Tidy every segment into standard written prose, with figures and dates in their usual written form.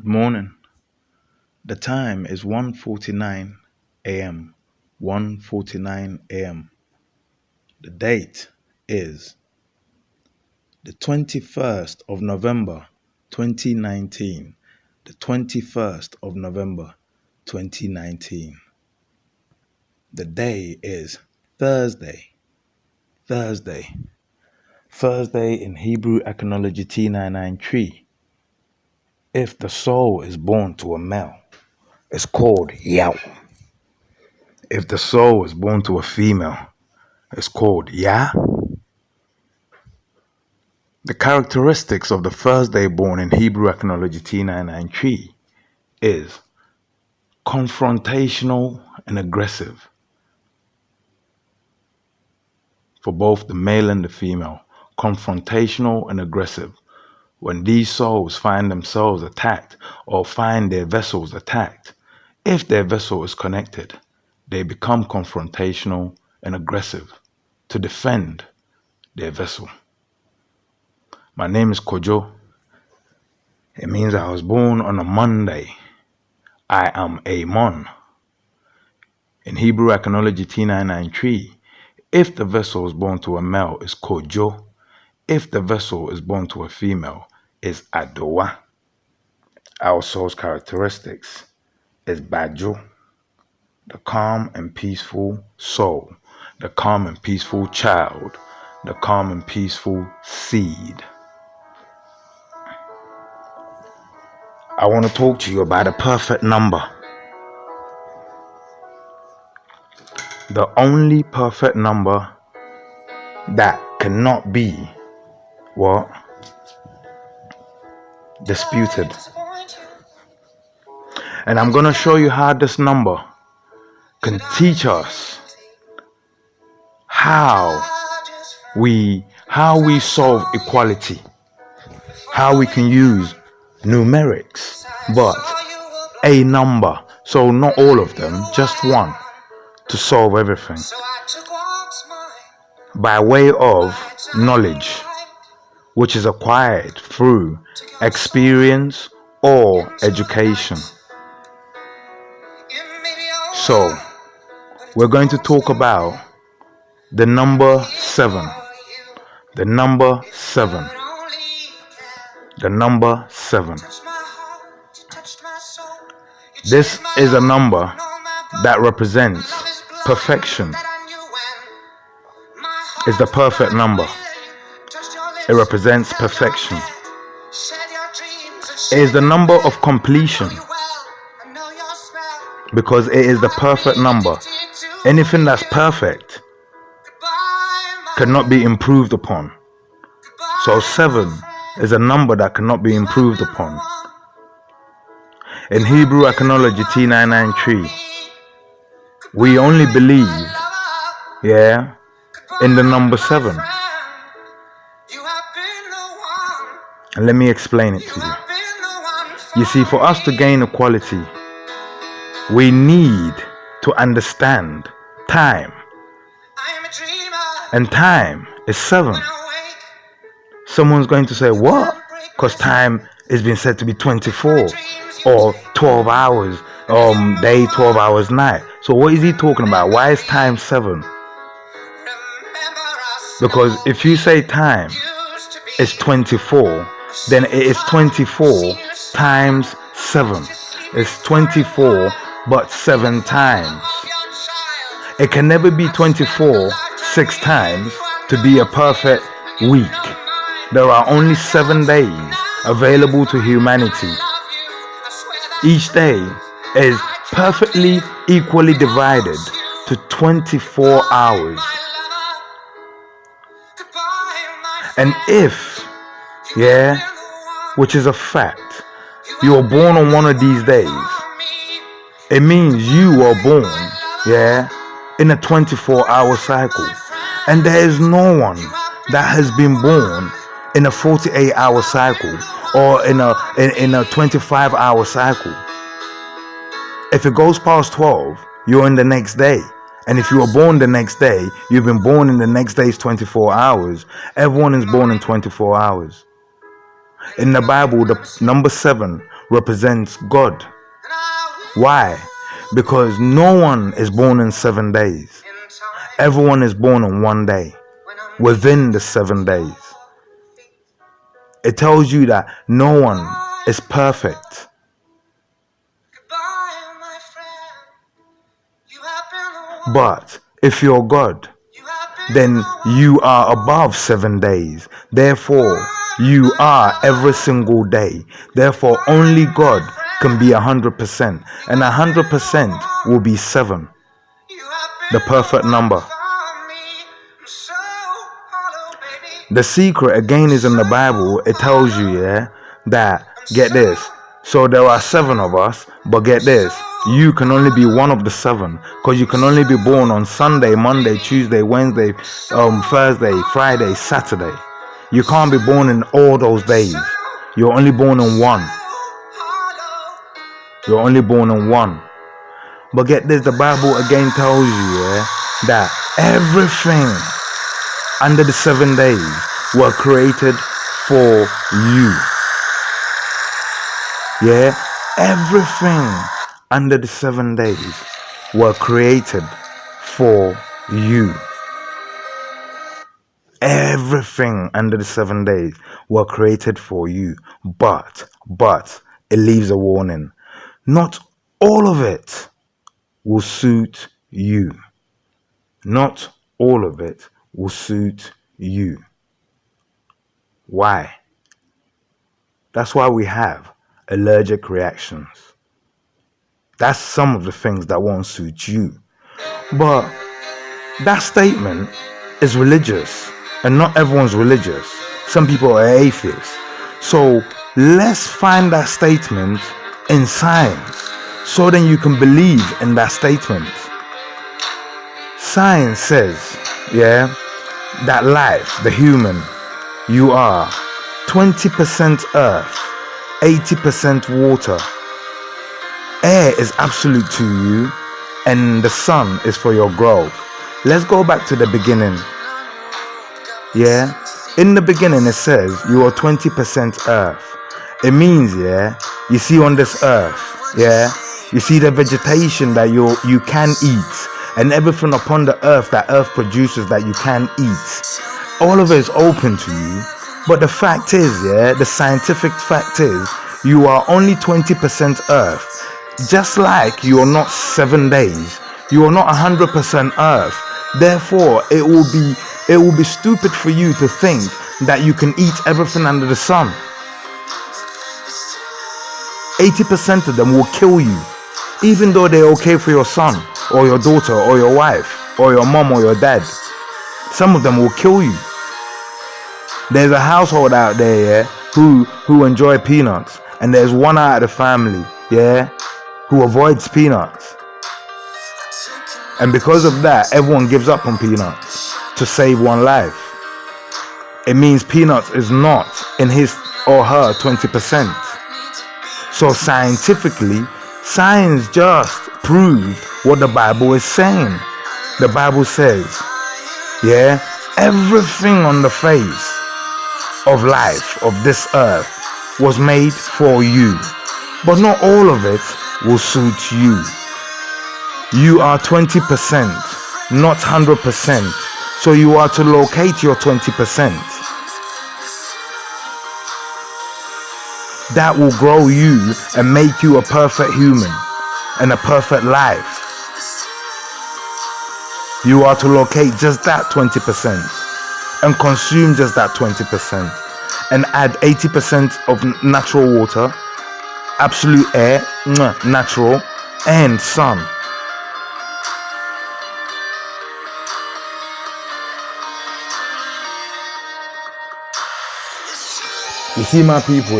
morning. The time is 1:49 a.m. 1:49 a.m. The date is the 21st of November 2019. The 21st of November 2019. The day is Thursday. Thursday. Thursday in Hebrew Econology T993. If the soul is born to a male, it's called Yao. If the soul is born to a female, it's called Ya. The characteristics of the Thursday born in Hebrew Econology T993 is confrontational and aggressive for both the male and the female. Confrontational and aggressive. When these souls find themselves attacked or find their vessels attacked, if their vessel is connected, they become confrontational and aggressive to defend their vessel. My name is Kojo. It means I was born on a Monday. I am a Mon. In Hebrew Econology T993, if the vessel is born to a male, it's Kojo. If the vessel is born to a female, it's Adowa. Our soul's characteristics is Bajo, the calm and peaceful soul, the calm and peaceful child, the calm and peaceful seed. I want to talk to you about a perfect number. The only perfect number that cannot be what? Disputed. And I'm going to show you how this number can teach us how we solve equality, how we can use numerics, but a number, so not all of them, just one, to solve everything by way of knowledge, which is acquired through experience or education. So we're going to talk about the number 7. The number 7. The number 7. This is a number that represents perfection. It's the perfect number. It represents perfection. It is the number of completion because it is the perfect number. Anything that's perfect cannot be improved upon. So 7 is a number that cannot be improved upon. In Hebrew Econology T993, we only believe, in the number 7. And let me explain it to you. You see, for us to gain equality, we need to understand time. And time is 7. Someone's going to say, what? Because time is being said to be 24 or 12 hours day, 12 hours night. So what is he talking about? Why is time 7? Because if you say time is 24, then it is 24 times 7. It's 24 but 7 times. It can never be 24 6 times to be a perfect week. There are only 7 days available to humanity. Each day is perfectly equally divided to 24 hours. And if, which is a fact, you are born on one of these days, it means you are born, in a 24-hour cycle. And there is no one that has been born in a 48-hour cycle or in a 25-hour cycle. If it goes past 12, you're in the next day. And if you were born the next day, you've been born in the next day's 24 hours. Everyone is born in 24 hours. In the Bible, the number 7 represents God. Why? Because no one is born in 7 days. Everyone is born on one day, within the 7 days. It tells you that no one is perfect. But if you're God, then you are above 7 days. Therefore, you are every single day. Therefore, only God can be 100%. And 100% will be 7. The perfect number. The secret again is in the Bible. It tells you, that, get this. So there are 7 of us, but get this. You can only be one of the 7, because you can only be born on Sunday, Monday, Tuesday, Wednesday, Thursday, Friday, Saturday. You can't be born in all those days. You're only born in one. You're only born in one. But get this, the Bible again tells you, that everything under the 7 days were created for you. Everything under the 7 days were created for you. Everything under the 7 days were created for you. But it leaves a warning. Not all of it will suit you. Not all of it will suit you. Why? That's why we have allergic reactions. That's some of the things that won't suit you. But that statement is religious, and not everyone's religious. Some people are atheists. So let's find that statement in science, so then you can believe in that statement. Science says, that life, the human, you are 20% earth, 80% water. Air is absolute to you, and the sun is for your growth. Let's go back to the beginning. In the beginning it says you are 20% earth. It means, you see on this earth, you see the vegetation that you can eat, and everything upon the earth that earth produces that you can eat. All of it is open to you. But the fact is, the scientific fact is, you are only 20% earth. Just like you are not 7 days, you are not 100% earth. Therefore, it will be stupid for you to think that you can eat everything under the sun. 80% of them will kill you, even though they're okay for your son or your daughter or your wife or your mom or your dad. Some of them will kill you. There's a household out there, who enjoy peanuts, and there's one out of the family, who avoids peanuts. And because of that, everyone gives up on peanuts to save one life. It means peanuts is not in his or her 20%. So scientifically, science just proved what the Bible is saying. The Bible says, everything on the face of life, of this earth, was made for you. But not all of it will suit you. You are 20%, not 100%. So you are to locate your 20%. That will grow you and make you a perfect human and a perfect life. You are to locate just that 20% and consume just that 20% and add 80% of natural water, absolute air, natural, and sun. You see, my people,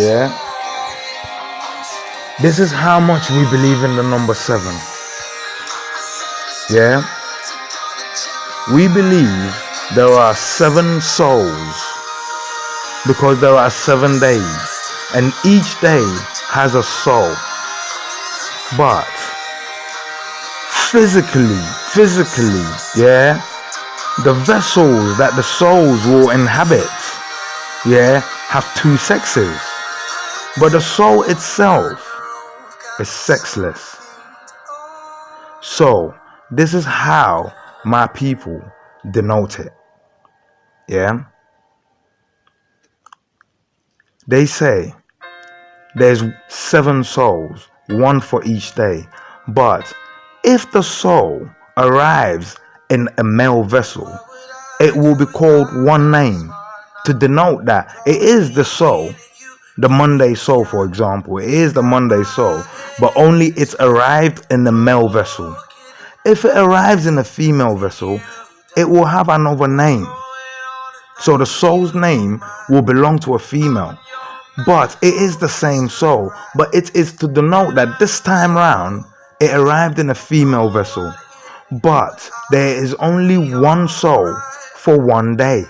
this is how much we believe in the number 7. We believe there are 7 souls because there are 7 days, and each day has a soul. But physically, the vessels that the souls will inhabit, have 2 sexes. But the soul itself is sexless. So this is how my people denote it. Yeah. They say there's 7 souls, one for each day. But if the soul arrives in a male vessel, it will be called one name to denote that it is the soul, the Monday soul, for example. It is the Monday soul, but only it's arrived in the male vessel. If it arrives in a female vessel, it will have another name. So the soul's name will belong to a female. But it is the same soul, but it is to denote that this time round it arrived in a female vessel. But there is only one soul for one day.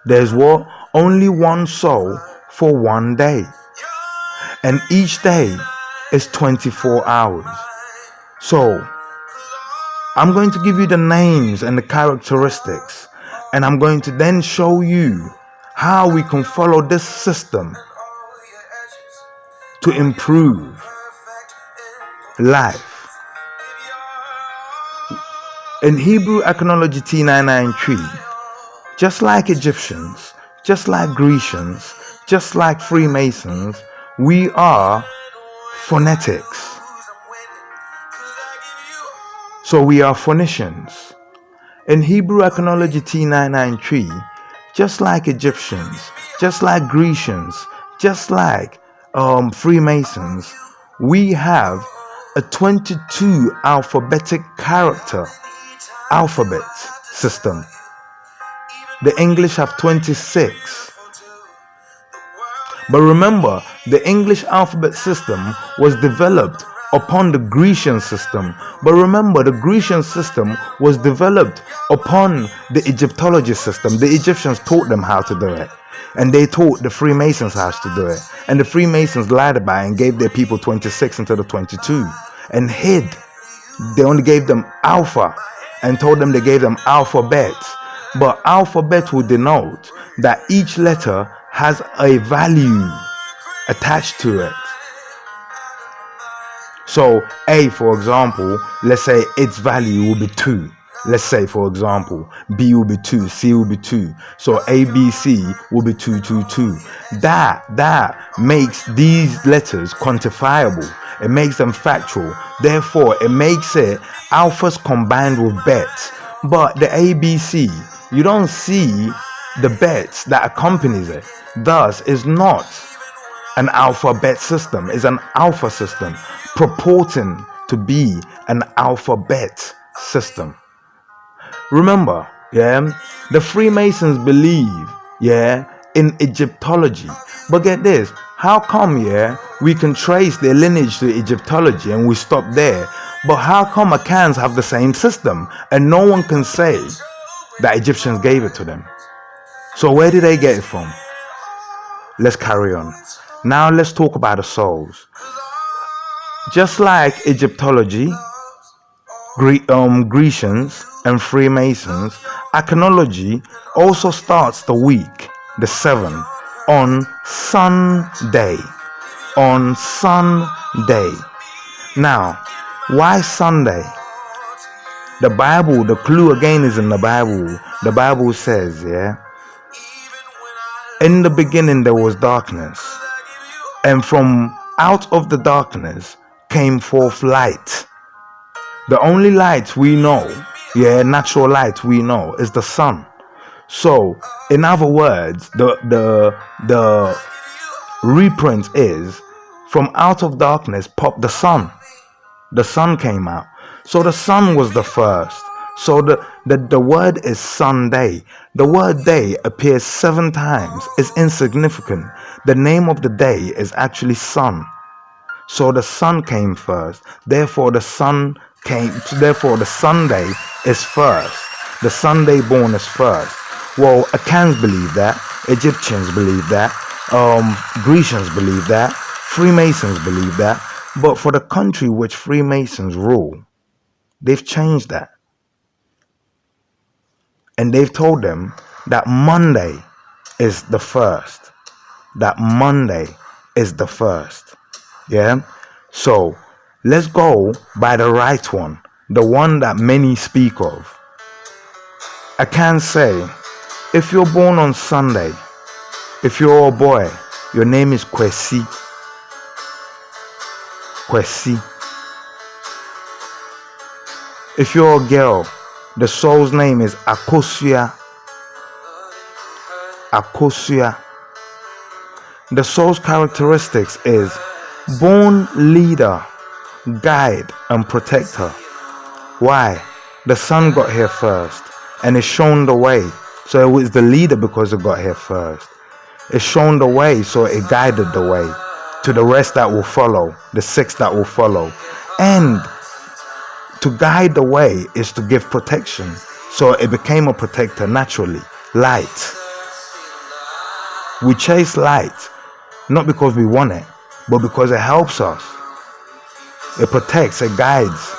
There's what? Only one soul for one day. And each day is 24 hours. So I'm going to give you the names and the characteristics, and I'm going to then show you how we can follow this system to improve life. In Hebrew Iconology T993, just like Egyptians, just like Grecians, just like Freemasons, we are phonetics. So we are phonicians. In Hebrew Iconology T993, just like Egyptians, just like Grecians, just like Freemasons, we have a 22 alphabetic character alphabet system. The English have 26. But remember, the English alphabet system was developed upon the Grecian system. But remember, the Grecian system was developed upon the Egyptology system. The Egyptians taught them how to do it. And they taught the Freemasons how to do it. And the Freemasons lied about it and gave their people 26 instead of 22. And hid. They only gave them alpha and told them they gave them alphabet. But alphabet will denote that each letter has a value attached to it. So A, for example, let's say its value will be 2. Let's say, for example, B will be 2, C will be 2. So ABC will be 222. That makes these letters quantifiable. It makes them factual. Therefore, it makes it alphas combined with bets. But the ABC, you don't see the bets that accompanies it. Thus, is not an alphabet system. It's an alpha system purporting to be an alphabet system. Remember, the Freemasons believe, in Egyptology. But get this, how come, we can trace their lineage to Egyptology and we stop there? But how come Akans have the same system and no one can say that Egyptians gave it to them? So where did they get it from? Let's carry on. Now let's talk about the souls. Just like Egyptology, Grecians and Freemasons, Iconology also starts the week, the 7th, on Sunday. On Sunday. Now, why Sunday? The Bible, the clue again is in the Bible. The Bible says, in the beginning there was darkness, and from out of the darkness came forth light. The only light we know, natural light we know, is the sun. So, in other words, the reprint is, from out of darkness popped the sun. The sun came out. So the sun was the first. So the word is Sunday. The word day appears 7 times. It's insignificant. The name of the day is actually sun. So the sun came first. Therefore the Sunday is first. The Sunday born is first. Well, Akans believe that. Egyptians believe that. Grecians believe that. Freemasons believe that. But for the country which Freemasons rule, they've changed that. And they've told them that Monday is the first. That Monday is the first. Yeah? So let's go by the right one, the one that many speak of. I can say, if you're born on Sunday, if you're a boy, your name is Kwesi. Kwesi. If you're a girl, the soul's name is Akosua. Akosua. The soul's characteristics is born leader, guide, and protector. Why? The sun got here first, and it shown the way. So it was the leader because it got here first. It shown the way, so it guided the way to the rest that will follow, the 6 that will follow. And to guide the way is to give protection. So it became a protector naturally. Light. We chase light, not because we want it, but because it helps us. It protects, it guides,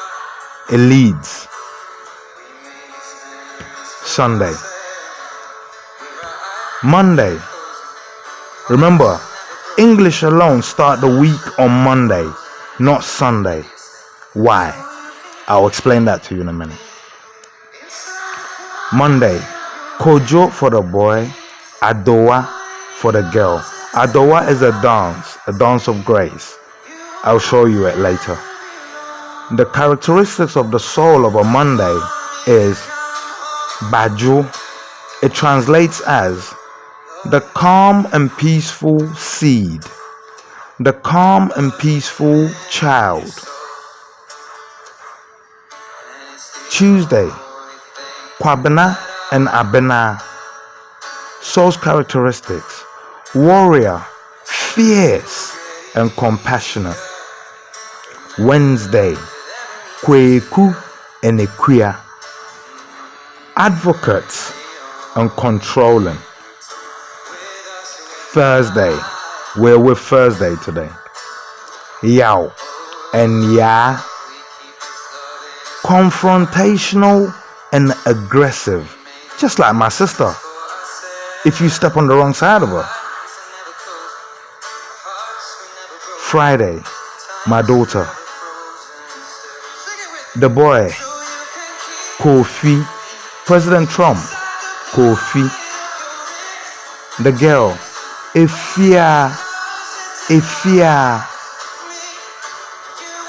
it leads. Sunday. Monday. Remember, English alone start the week on Monday, not Sunday. Why? I'll explain that to you in a minute. Monday. Kojo for the boy, Adowa for the girl. Adowa is a dance of grace. I'll show you it later. The characteristics of the soul of a Monday is Baju. It translates as the calm and peaceful seed, the calm and peaceful child. Tuesday, Kwabena and Abena. Soul's characteristics: warrior, fierce, and compassionate. Wednesday, Kweku and Ekuya. Advocate and controlling. Thursday, we're with Thursday today. Yao and Ya. Confrontational and aggressive. Just like my sister. If you step on the wrong side of her. Friday, my daughter. The boy, Kofi. President Trump, Kofi. The girl, Efia.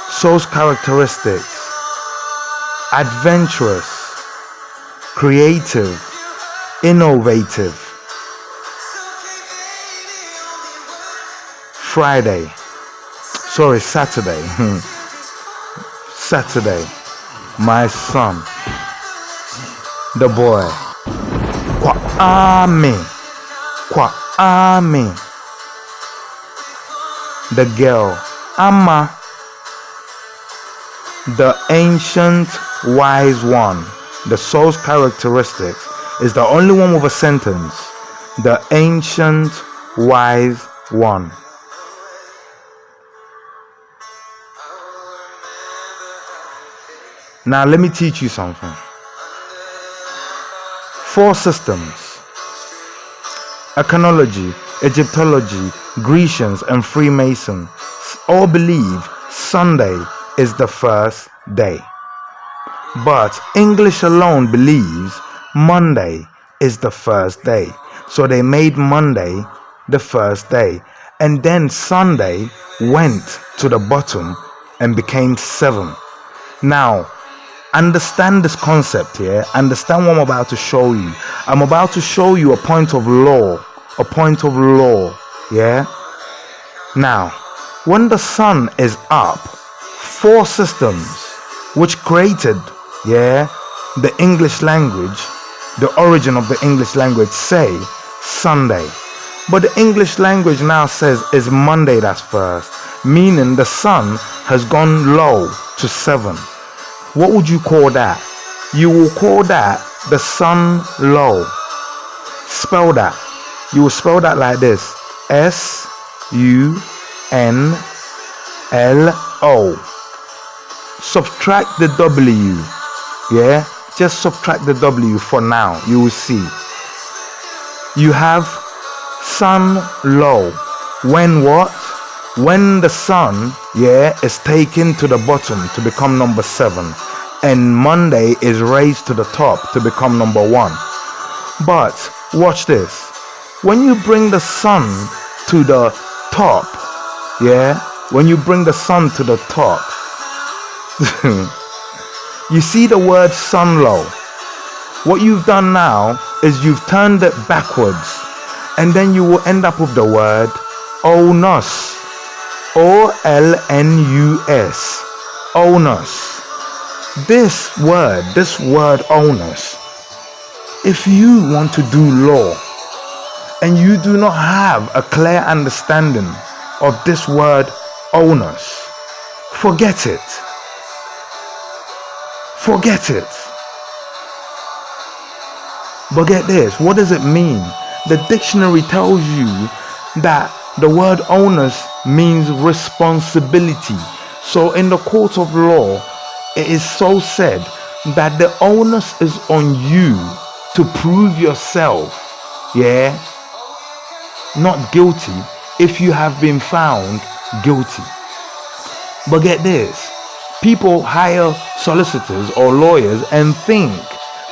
Soul's characteristics: adventurous, creative, innovative. Saturday. Saturday, my son, the boy, Kwame. The girl, Amma. The ancient wise one. The soul's characteristics is the only one with a sentence. The ancient wise one. Now let me teach you something. 4 systems: Iconology, Egyptology, Grecians, and Freemasons all believe Sunday is the first day. But English alone believes Monday is the first day. So they made Monday the first day. And then Sunday went to the bottom and became 7. Now, understand this concept here. Understand what I'm about to show you. I'm about to show you a point of law. A point of law. Yeah? Now, when the sun is up, 4 systems which created, the English language, the origin of the English language, say Sunday. But the English language now says it's Monday that's first, meaning the sun has gone low to 7. What would you call that? You will call that the sun low. Spell that. You will spell that like this: SUNLO. Subtract the W. Just subtract the W for now. You will see. You have Sun low. When what? When the sun, is taken to the bottom to become number 7, and Monday is raised to the top to become number 1. But watch this. When you bring the sun to the top, when you bring the sun to the top, you see the word sun low. What you've done now is you've turned it backwards, and then you will end up with the word onus. OLNUS. Onus. This word onus, if you want to do law and you do not have a clear understanding of this word onus, forget it. Forget it. But get this, what does it mean? The dictionary tells you that the word onus means responsibility. So in the court of law, it is so said that the onus is on you to prove yourself, not guilty, if you have been found guilty. But get this, people hire solicitors or lawyers and think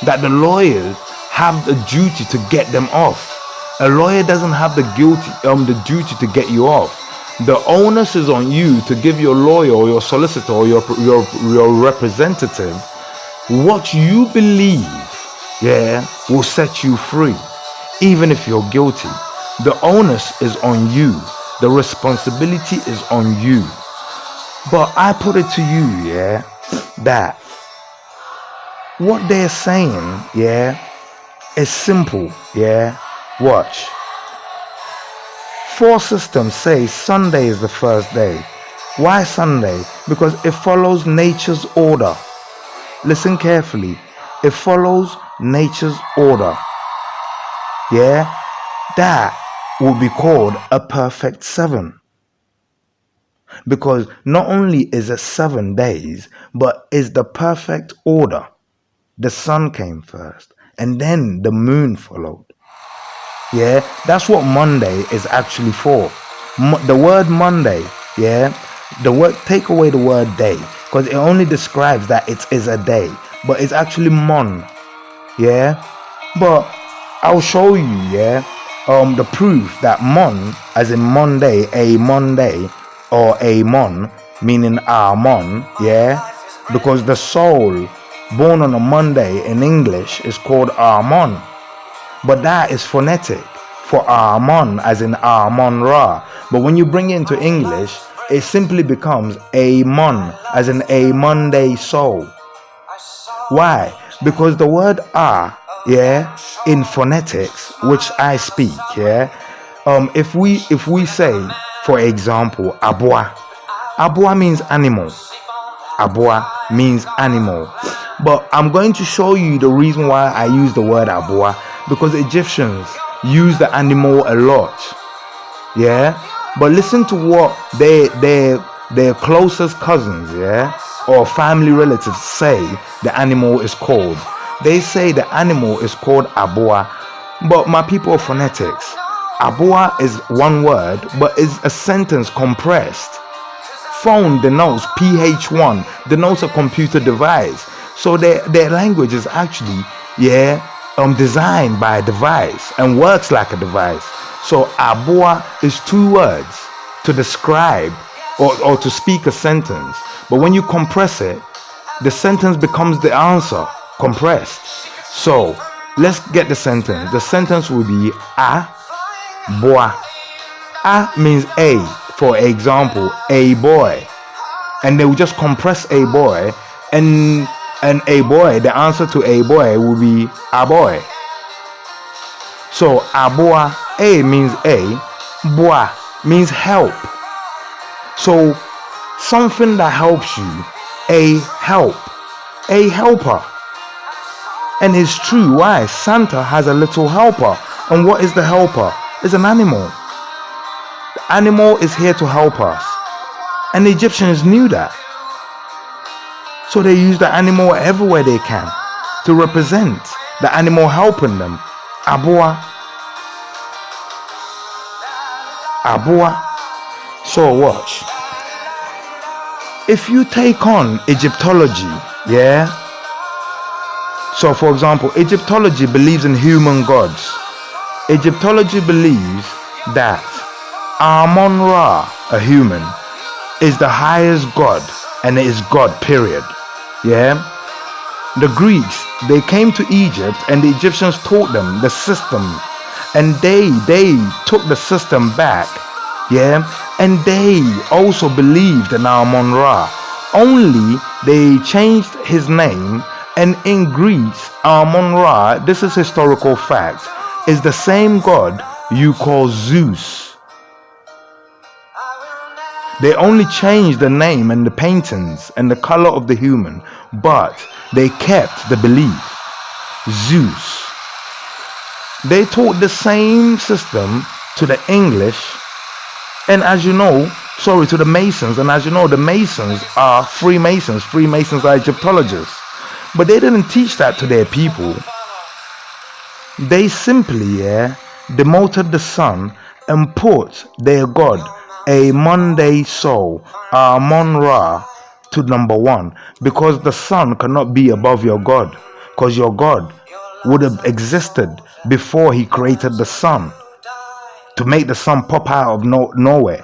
that the lawyers have the duty to get them off. A lawyer doesn't have the duty to get you off. The onus is on you to give your lawyer or your solicitor or your representative what you believe, will set you free, even if you're guilty. The onus is on you. The responsibility is on you. But I put it to you, that what they're saying, is simple, Watch. 4 systems say Sunday is the first day. Why Sunday? Because it follows nature's order. Listen carefully. It follows nature's order. That will be called a perfect 7. Because not only is it 7 days, but is the perfect order. The sun came first, and then the moon followed. That's what Monday is actually for. The word Monday, take away the word day, because it only describes that it is a day, but it's actually mon. But I'll show you, the proof that mon, as in Monday, a Monday, or a mon, meaning mon, because the soul born on a Monday in English is called Amon. But that is phonetic for Amon, as in Amon Ra. But when you bring it into English, it simply becomes Amon, as in a Monday soul. Why? Because the word in phonetics, which I speak, if we say, for example, Abua means animal. Abua means animal. But I'm going to show you the reason why I use the word Abua, because Egyptians use the animal a lot. But listen to what their closest cousins, or family relatives say the animal is called. They say the animal is called Abua. But my people of phonetics, Abua is one word, but is a sentence compressed. Phone denotes PH1, denotes a computer device. So their language is actually, designed by a device and works like a device. So Abua is 2 words to describe or to speak a sentence. But when you compress it, the sentence becomes the answer, compressed. So let's get the sentence. The sentence will be A, boa. A means a, for example, a boy. And they will just compress a boy, and a boy, the answer to a boy will be a boy. So aboa, a means a, boa means help. So something that helps you, a help, a helper. And it's true. Why? Santa has a little helper. And what is the helper? It's an animal. The animal is here to help us. And the Egyptians knew that. So they use the animal everywhere they can to represent the animal helping them. Abua. Abua. So watch. If you take on Egyptology, yeah. So for example, Egyptology believes in human gods. Egyptology believes that Amun-Ra, a human, is the highest god, and it is God, period. Yeah. The Greeks, they came to Egypt, and the Egyptians taught them the system, and they took the system back. Yeah. And they also believed in Amun-Ra. Only they changed his name, and in Greece, Amun-Ra, this is historical fact, is the same god you call Zeus. They only changed the name and the paintings and the color of the human, but they kept the belief. Zeus. They taught the same system to the English, and as you know, to the Masons, and as you know, the Masons are Freemasons. Freemasons are Egyptologists. But they didn't teach that to their people. They simply demoted the sun and put their god, a Monday soul, Amun-Ra, to number one, because the sun cannot be above your god, because your god would have existed before he created the sun, to make the sun pop out of nowhere.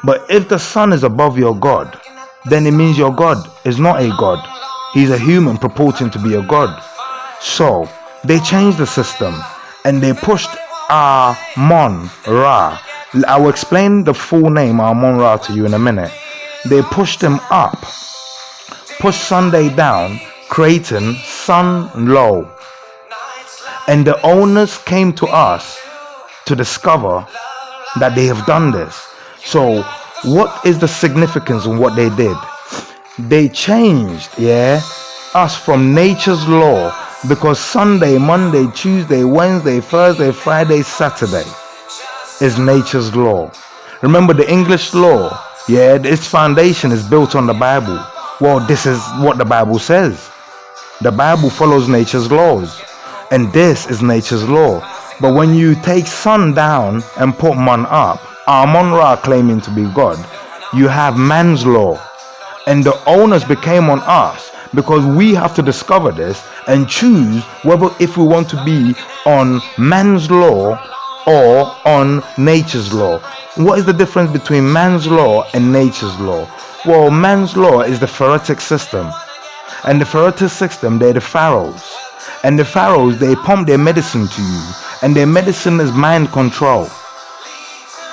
But if the sun is above your god, then it means your god is not a god. He's a human purporting to be a god. So they changed the system and they pushed Amun-Ra. I will explain the full name Amun-Ra to you in a minute. They pushed him up, pushed Sunday down, creating Sun Low. And the owners came to us to discover that they have done this. So what is the significance of what they did? They changed us from nature's law, because Sunday, Monday, Tuesday, Wednesday, Thursday, Friday, Saturday is nature's law. Remember, the English law, its foundation is built on the Bible. Well, this is what the Bible says. The Bible follows nature's laws, and this is nature's law. But when you take sun down and put man up, Amun-Ra claiming to be God, you have man's law. And the onus became on us, because we have to discover this and choose whether if we want to be on man's law or on nature's law. What is the difference between man's law and nature's law? Well, man's law is the Pharaohic system. And the Pharaohic system, they're the pharaohs. And the pharaohs, they pump their medicine to you. And their medicine is mind control.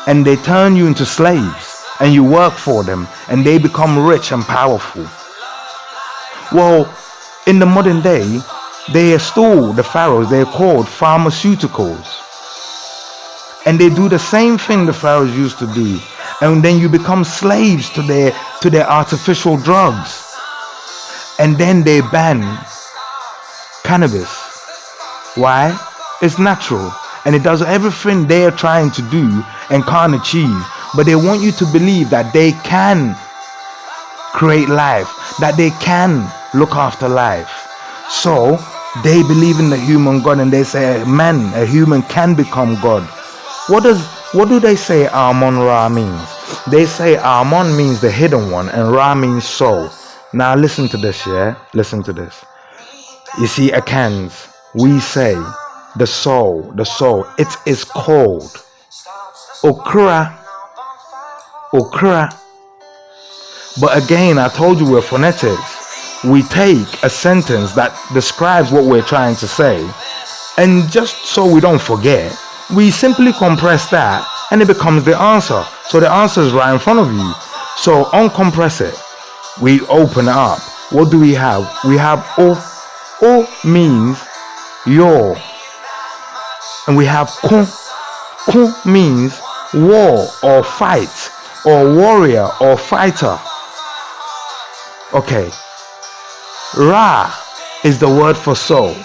And they turn you into slaves. And you work for them. And they become rich and powerful. Well, in the modern day, they are still the pharaohs. They're called pharmaceuticals. And they do the same thing the pharaohs used to do. And then you become slaves to their artificial drugs. And then they ban cannabis. Why? It's natural. And it does everything they're trying to do and can't achieve. But they want you to believe that they can create life, that they can look after life. So they believe in the human God, and they say a human can become God. What do they say Amun-Ra means? They say Amun means the hidden one, and Ra means soul. Now listen to this, listen to this. You see, Akans, we say the soul, it is called Okra. But again, I told you we're phonetics. We take a sentence that describes what we're trying to say, and just so we don't forget, we simply compress that and it becomes the answer. So the answer is right in front of you. So uncompress it. We open it up. What do we have? We have O. O means your. And we have Kun. Kun means war or fight or warrior or fighter. Okay. Ra is the word for soul,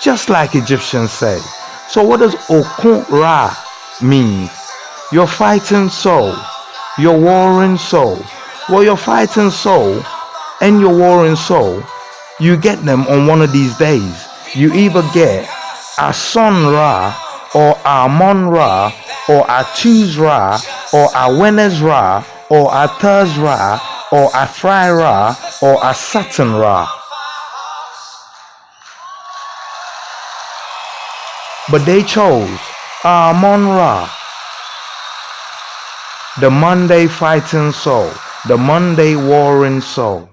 just like Egyptians say. So what does Okun Ra mean? Your fighting soul, your warring soul. Well, your fighting soul and your warring soul, you get them on one of these days. You either get a Sun Ra or Amon Ra, or Achuz Ra, or Awenes Ra, or Athers Ra, or Aphrai Ra, or Asatan Ra. But they chose Amon Ra, the Monday fighting soul, the Monday warring soul.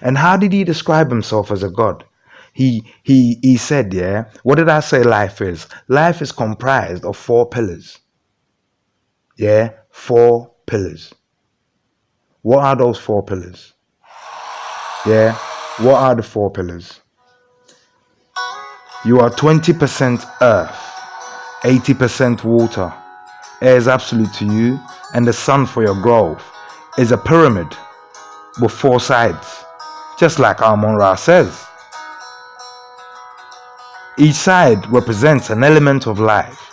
And how did he describe himself as a god? He said, yeah, what did I say life is? Life is comprised of 4 pillars. Yeah, 4 pillars. What are those 4 pillars? Yeah, what are the 4 pillars? You are 20% earth, 80% water. Air is absolute to you, and the sun for your growth is a pyramid with 4 sides, just like Amon Ra says. Each side represents an element of life,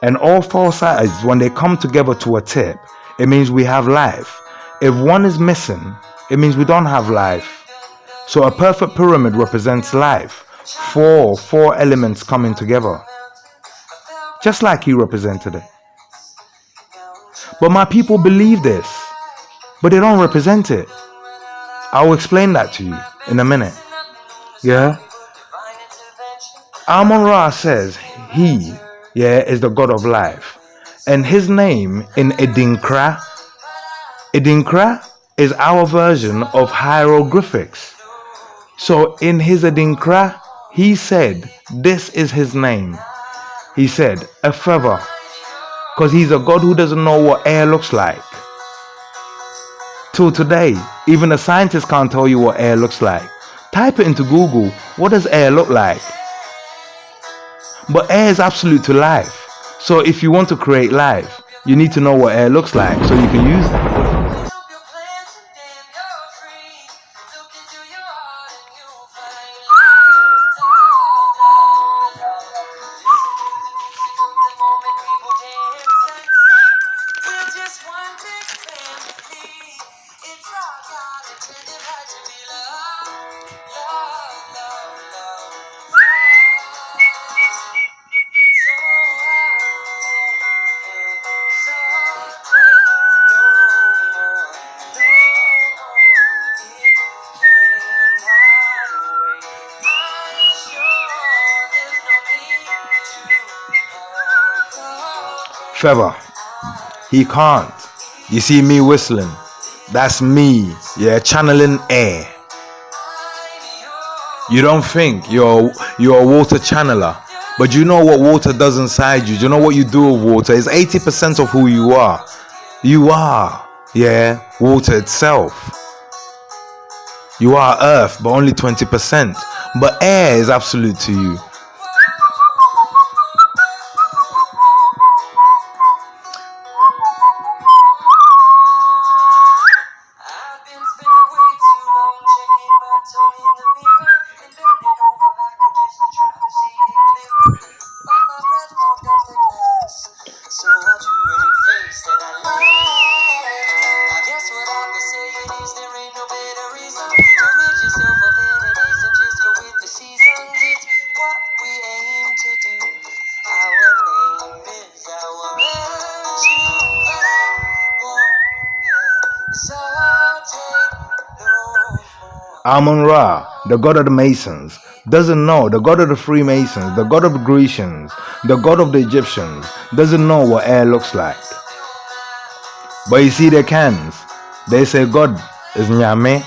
and all 4 sides, when they come together to a tip, it means we have life. If one is missing, it means we don't have life. So a perfect pyramid represents life, four elements coming together, just like he represented it. But my people believe this, but they don't represent it. I'll explain that to you in a minute. Yeah? Amon Ra says he, is the God of life. And his name in Edinkra is our version of hieroglyphics. So in his Edinkra, he said, this is his name. He said, a feather. Because he's a God who doesn't know what air looks like. Till today, even the scientists can't tell you what air looks like. Type it into Google, what does air look like? But air is absolute to life. So if you want to create life, you need to know what air looks like so you can use it. Feather, he can't. You see me whistling? That's me, channeling air. You don't think you're a water channeler, but you know what water does inside you. Do you know what you do with water? It's 80% of who you are. You are, water itself. You are earth, but only 20%. But air is absolute to you. Amon Ra, the god of the Masons, doesn't know, the god of the Freemasons, the god of the Grecians, the god of the Egyptians, doesn't know what air looks like. But you see their cans, they say God is Nyame.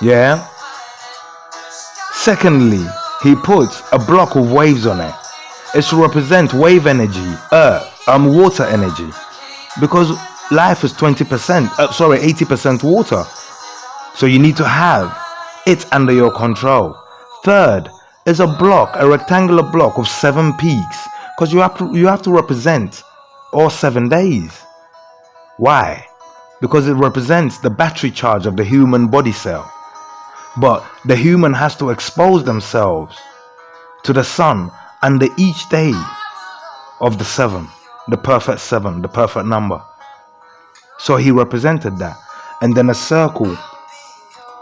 Yeah? Secondly, he puts a block of waves on it. It's to represent wave energy, water energy. Because life is 80% water. So you need to have it under your control. Third is a rectangular block of 7 peaks. Because you have to represent all 7 days. Why? Because it represents the battery charge of the human body cell. But the human has to expose themselves to the sun under each day of the 7, the perfect 7, the perfect number. So he represented that. And then a circle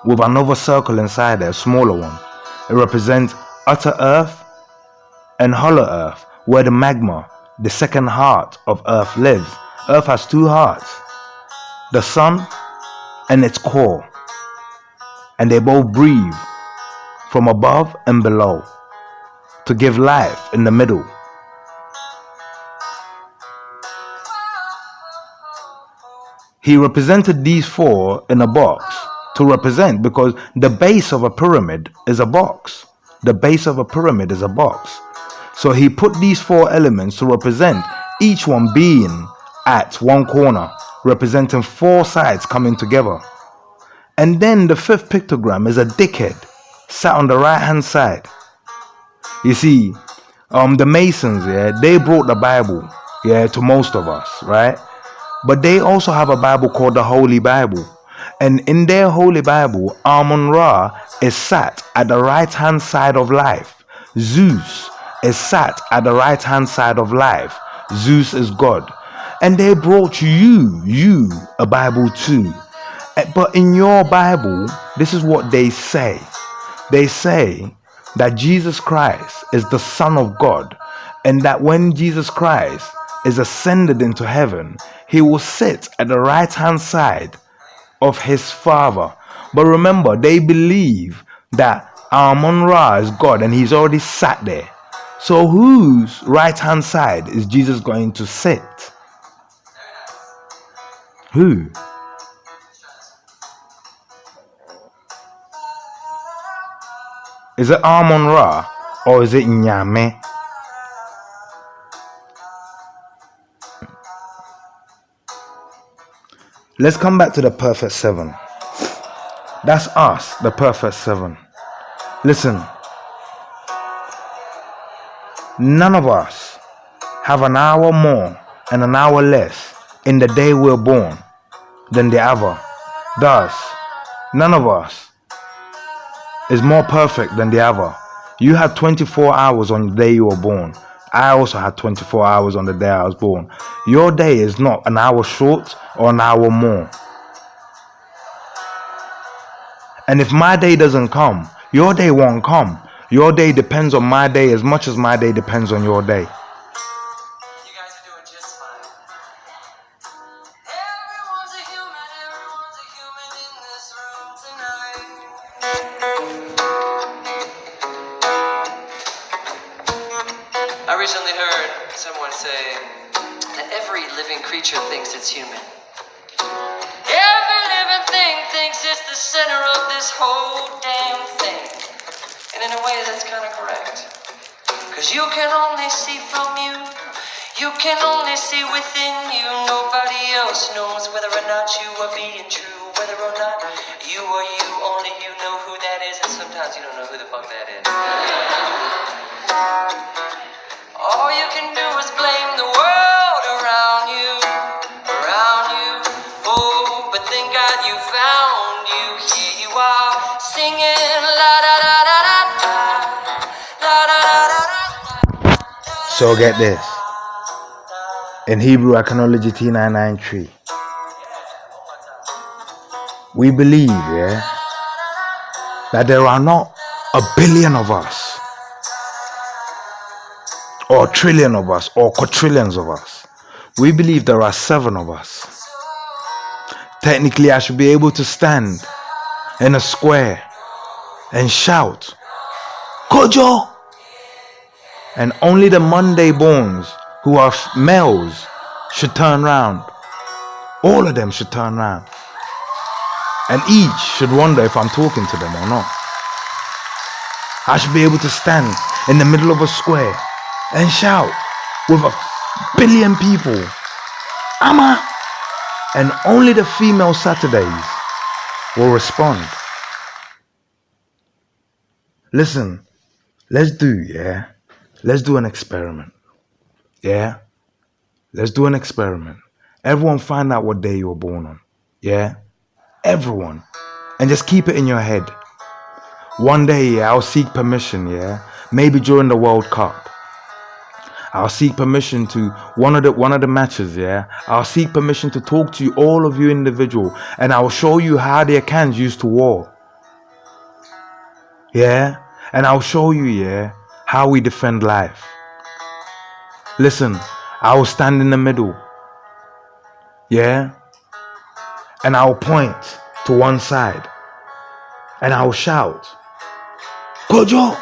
with another circle inside there, a smaller one. It represents utter earth and hollow earth, where the magma, the second heart of earth, lives. Earth has two hearts, the sun and its core, and they both breathe from above and below to give life in the middle. He represented these four in a box to represent, because the base of a pyramid is a box. The base of a pyramid is a box. So he put these four elements to represent, each one being at one corner, representing four sides coming together. And then the fifth pictogram is a dickhead sat on the right hand side. You see, the Masons, they brought the Bible, to most of us, right? But they also have a Bible called the Holy Bible. And in their Holy Bible, Amun-Ra is sat at the right hand side of life. Zeus is sat at the right hand side of life. Zeus is God. And they brought you a Bible too. But in your Bible, this is what they say. They say that Jesus Christ is the Son of God, and that when Jesus Christ is ascended into heaven, he will sit at the right hand side of his Father. But remember, they believe that Amun-Ra is God and he's already sat there. So whose right hand side is Jesus going to sit? Who? Is it Amun-Ra or is it Nyame? Let's come back to the perfect seven. That's us, the perfect seven. Listen, none of us have an hour more and an hour less in the day we're born than the other. Thus, none of us is more perfect than the other. You had 24 hours on the day you were born. I also had 24 hours on the day I was born. Your day is not an hour short or an hour more. And if my day doesn't come, your day won't come. Your day depends on my day as much as my day depends on your day. You guys are doing just fine. Everyone's a human in this room tonight. I recently heard someone say that every living creature thinks it's human. Every living thing thinks it's the center of this whole damn thing. And in a way, that's kind of correct. Because you can only see from you. You can only see within you. Nobody else knows whether or not you are being true. Whether or not you are you, only you know who that is. And sometimes you don't know who the fuck that is. All you can do is blame the world around you. Oh, but thank God you found you. Here you are, singing la da da da da da, la da da da da. So get this. In Hebrew Iconology T993, we believe, that there are not a billion of us, or a trillion of us, or quadrillions of us. We believe there are 7 of us. Technically, I should be able to stand in a square and shout, Kojo! And only the Monday borns who are males should turn round. All of them should turn round. And each should wonder if I'm talking to them or not. I should be able to stand in the middle of a square and shout with a billion people, Ama! And only the female Saturdays will respond. Listen, let's do an experiment. Let's do an experiment. Everyone find out what day you were born on. Everyone. And just keep it in your head. One day, I'll seek permission, maybe during the World Cup. I'll seek permission to one of the matches, I'll seek permission to talk to you, all of you individual, and I'll show you how the Akans used to war. And I'll show you, how we defend life. Listen, I will stand in the middle, yeah? And I will point to one side and I will shout, Kojo,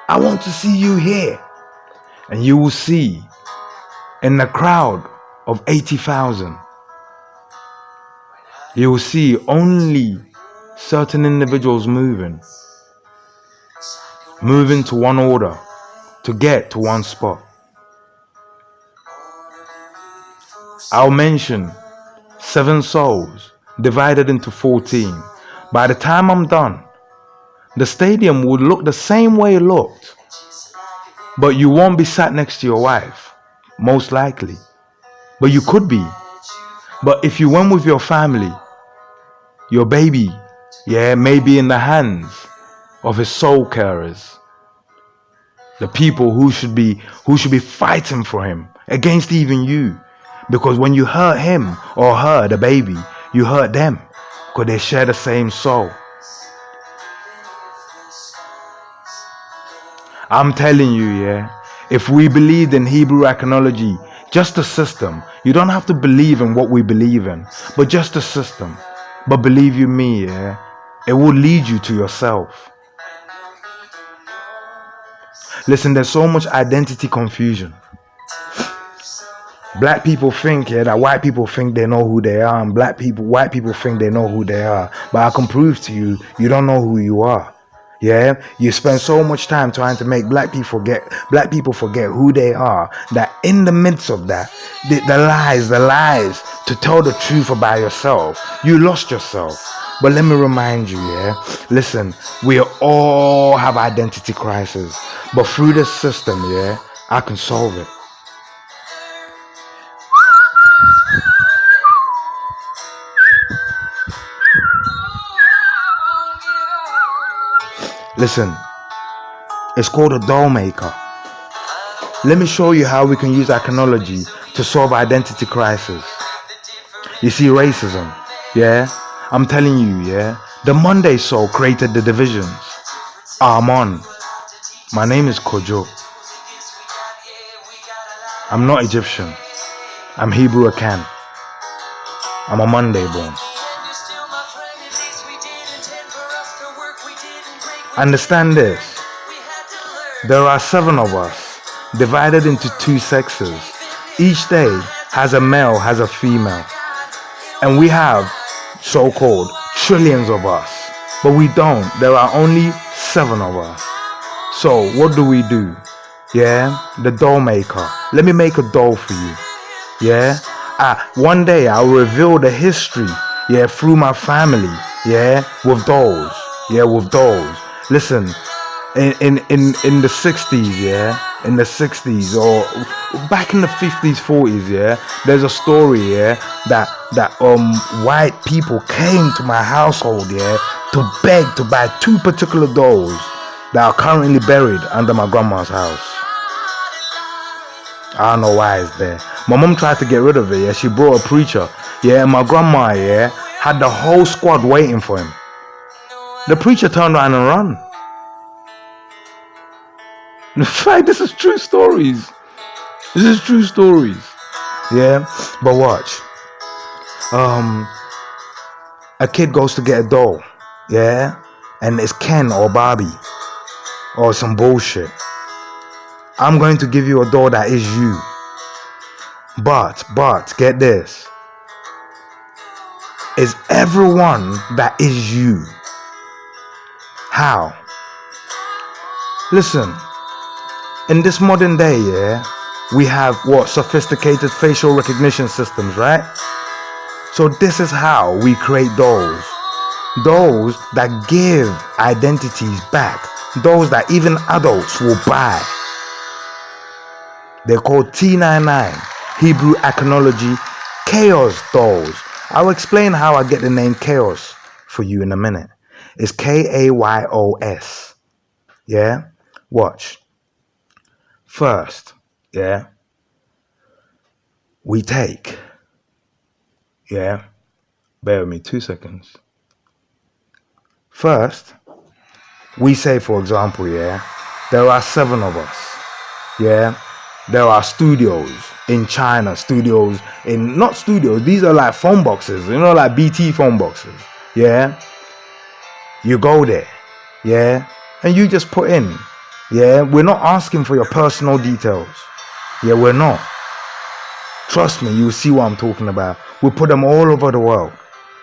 I want to see you here. And you will see in the crowd of 80,000, you will see only certain individuals moving to one order, to get to one spot. I'll mention 7 souls divided into 14. By the time I'm done, the stadium would look the same way it looked, but you won't be sat next to your wife, most likely. But you could be. But if you went with your family, your baby, yeah, may be in the hands of his soul carers, the people who should be fighting for him against even you. Because when you hurt him or her, the baby, you hurt them because they share the same soul. I'm telling you, yeah, if we believed in Hebrew iconology, just a system, you don't have to believe in what we believe in, but just a system. But believe you me, yeah, it will lead you to yourself. Listen, there's so much identity confusion. Black people think, yeah, that white people think they know who they are, and white people think they know who they are. But I can prove to you, you don't know who you are. Yeah, you spend so much time trying to make black people forget who they are, that in the midst of that, the lies to tell the truth about yourself, you lost yourself. But let me remind you, yeah, listen, we all have identity crisis, but through this system, yeah, I can solve it. Listen, it's called a doll maker. Let me show you how we can use iconology to solve identity crisis. You see, racism, yeah? I'm telling you, yeah? The Monday soul created the divisions. Amon. My name is Kojo. I'm not Egyptian. I'm Hebrew Akan. I'm a Monday born. Understand this. There are 7 of us, divided into 2 sexes. Each day has a male, has a female. And we have so-called trillions of us. But we don't. There are only 7 of us. So what do? Yeah? The doll maker. Let me make a doll for you. Yeah? One day I'll reveal the history, yeah, through my family, yeah, with dolls. Yeah, with dolls. Listen, in the 60s, yeah, in the 60s or back in the 50s, 40s, yeah, there's a story, yeah, that white people came to my household, yeah, to beg to buy 2 particular dolls that are currently buried under my grandma's house. I don't know why it's there. My mom tried to get rid of it, yeah, she brought a preacher, yeah, and my grandma, yeah, had the whole squad waiting for him. The preacher turned around and ran. In fact, this is true stories. Yeah, but watch. A kid goes to get a doll, yeah, and it's Ken or Barbie or some bullshit. I'm going to give you a doll that is you. But get this. Is everyone that is you. How? Listen, in this modern day, yeah, we have sophisticated facial recognition systems, right? So this is how we create dolls. Dolls that give identities back. Dolls that even adults will buy. They're called T99, Hebrew iconology, chaos dolls. I'll explain how I get the name chaos for you in a minute. It's K-A-Y-O-S. Yeah? Watch. First, yeah, we take, yeah, bear with me 2 seconds. First, we say, for example, yeah, There are 7 of us. Yeah. There are studios in China, studios in, not studios, these are like phone boxes, like BT phone boxes. Yeah. You go there. Yeah. And you just put in. Yeah. We're not asking for your personal details. Yeah, we're not. Trust me, you'll see what I'm talking about. We put them all over the world.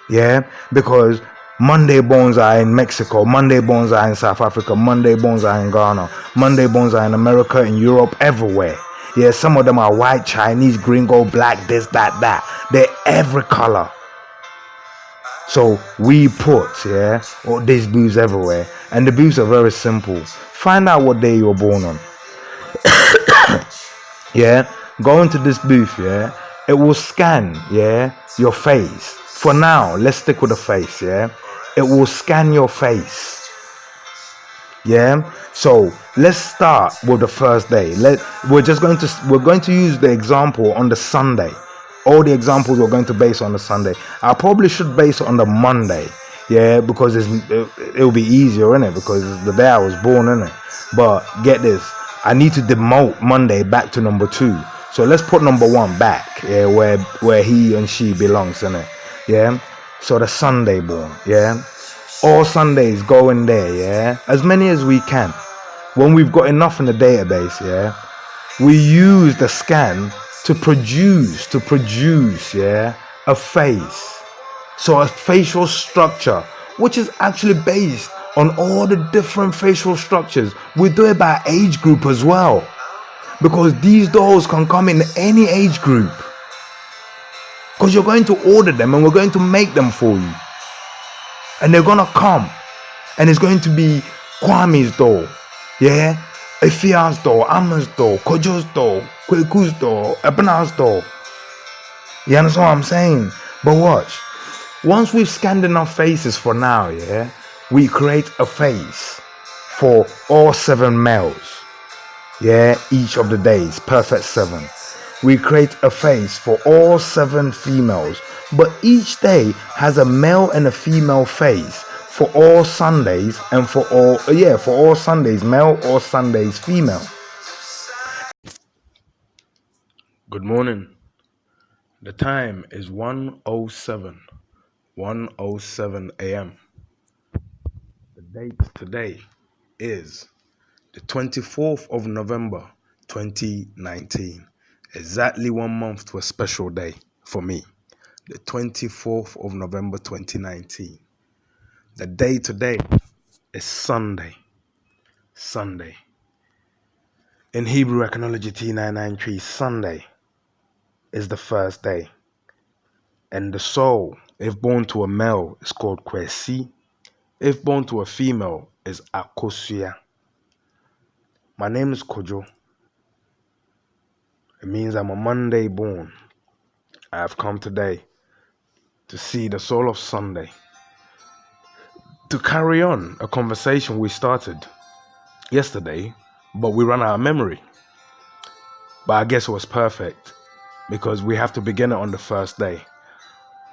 Yeah. Because Monday Bones are in Mexico, Monday Bones are in South Africa, Monday Bones are in Ghana, Monday Bones are in America, in Europe, everywhere. Yeah, some of them are white, Chinese, gringo, black, this, that. They're every color. So we put, all these booths everywhere. And the booths are very simple. Find out what day you're born on. Yeah, go into this booth, it will scan, your face. For now, let's stick with the face, it will scan your face. Yeah, so let's start with the first day. We're going to use the example on the Sunday. All the examples we're going to base on the Sunday. I probably should base it on the Monday, because it'll be easier, innit? Because it's the day I was born, innit? But get this, I need to demote Monday back to number 2. So let's put number 1 back, where he and she belongs, innit? Yeah. So the Sunday born, all Sundays go in there, as many as we can. When we've got enough in the database, we use the scan to produce, a face. So a facial structure, which is actually based on all the different facial structures. We do it by age group as well, because these dolls can come in any age group. Because you're going to order them and we're going to make them for you. And they're going to come. And it's going to be Kwame's doll. Yeah? Efia's doll, Ama's doll, Kojo's doll, Kweku's doll, Ebena's doll. You understand what I'm saying? But watch. Once we've scanned enough faces for now, we create a face for all 7 males. Each of the days, perfect 7. We create a face for all 7 females, but each day has a male and a female face for all Sundays, and for all Sundays male or Sundays female. Good morning. The time is 1:07 a.m. The date today is the 24th of November 2019. Exactly 1 month to a special day for me. The 24th of November 2019. The day today is Sunday. Sunday. In Hebrew Iconology T993, Sunday is the first day. And the soul, if born to a male, is called Kwesi. If born to a female, is Akosua. My name is Kojo. It means I'm a Monday born. I have come today to see the soul of Sunday, to carry on a conversation we started yesterday, but we ran out of memory. But I guess it was perfect, because we have to begin it on the first day,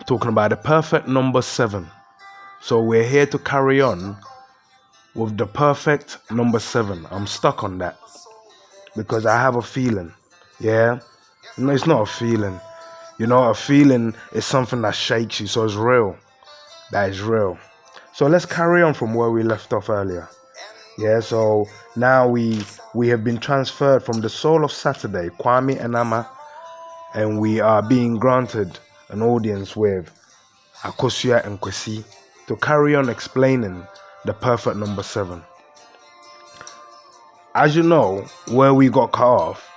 talking about the perfect number 7. So we're here to carry on with the perfect number 7. I'm stuck on that because I have a feeling. No, it's not a feeling. A feeling is something that shakes you, so it's real. That is real. So let's carry on from where we left off earlier. So now we have been transferred from the soul of Saturday, Kwame and Ama, and we are being granted an audience with Akosua and Kwesi to carry on explaining the perfect number 7. As you know, where we got cut off,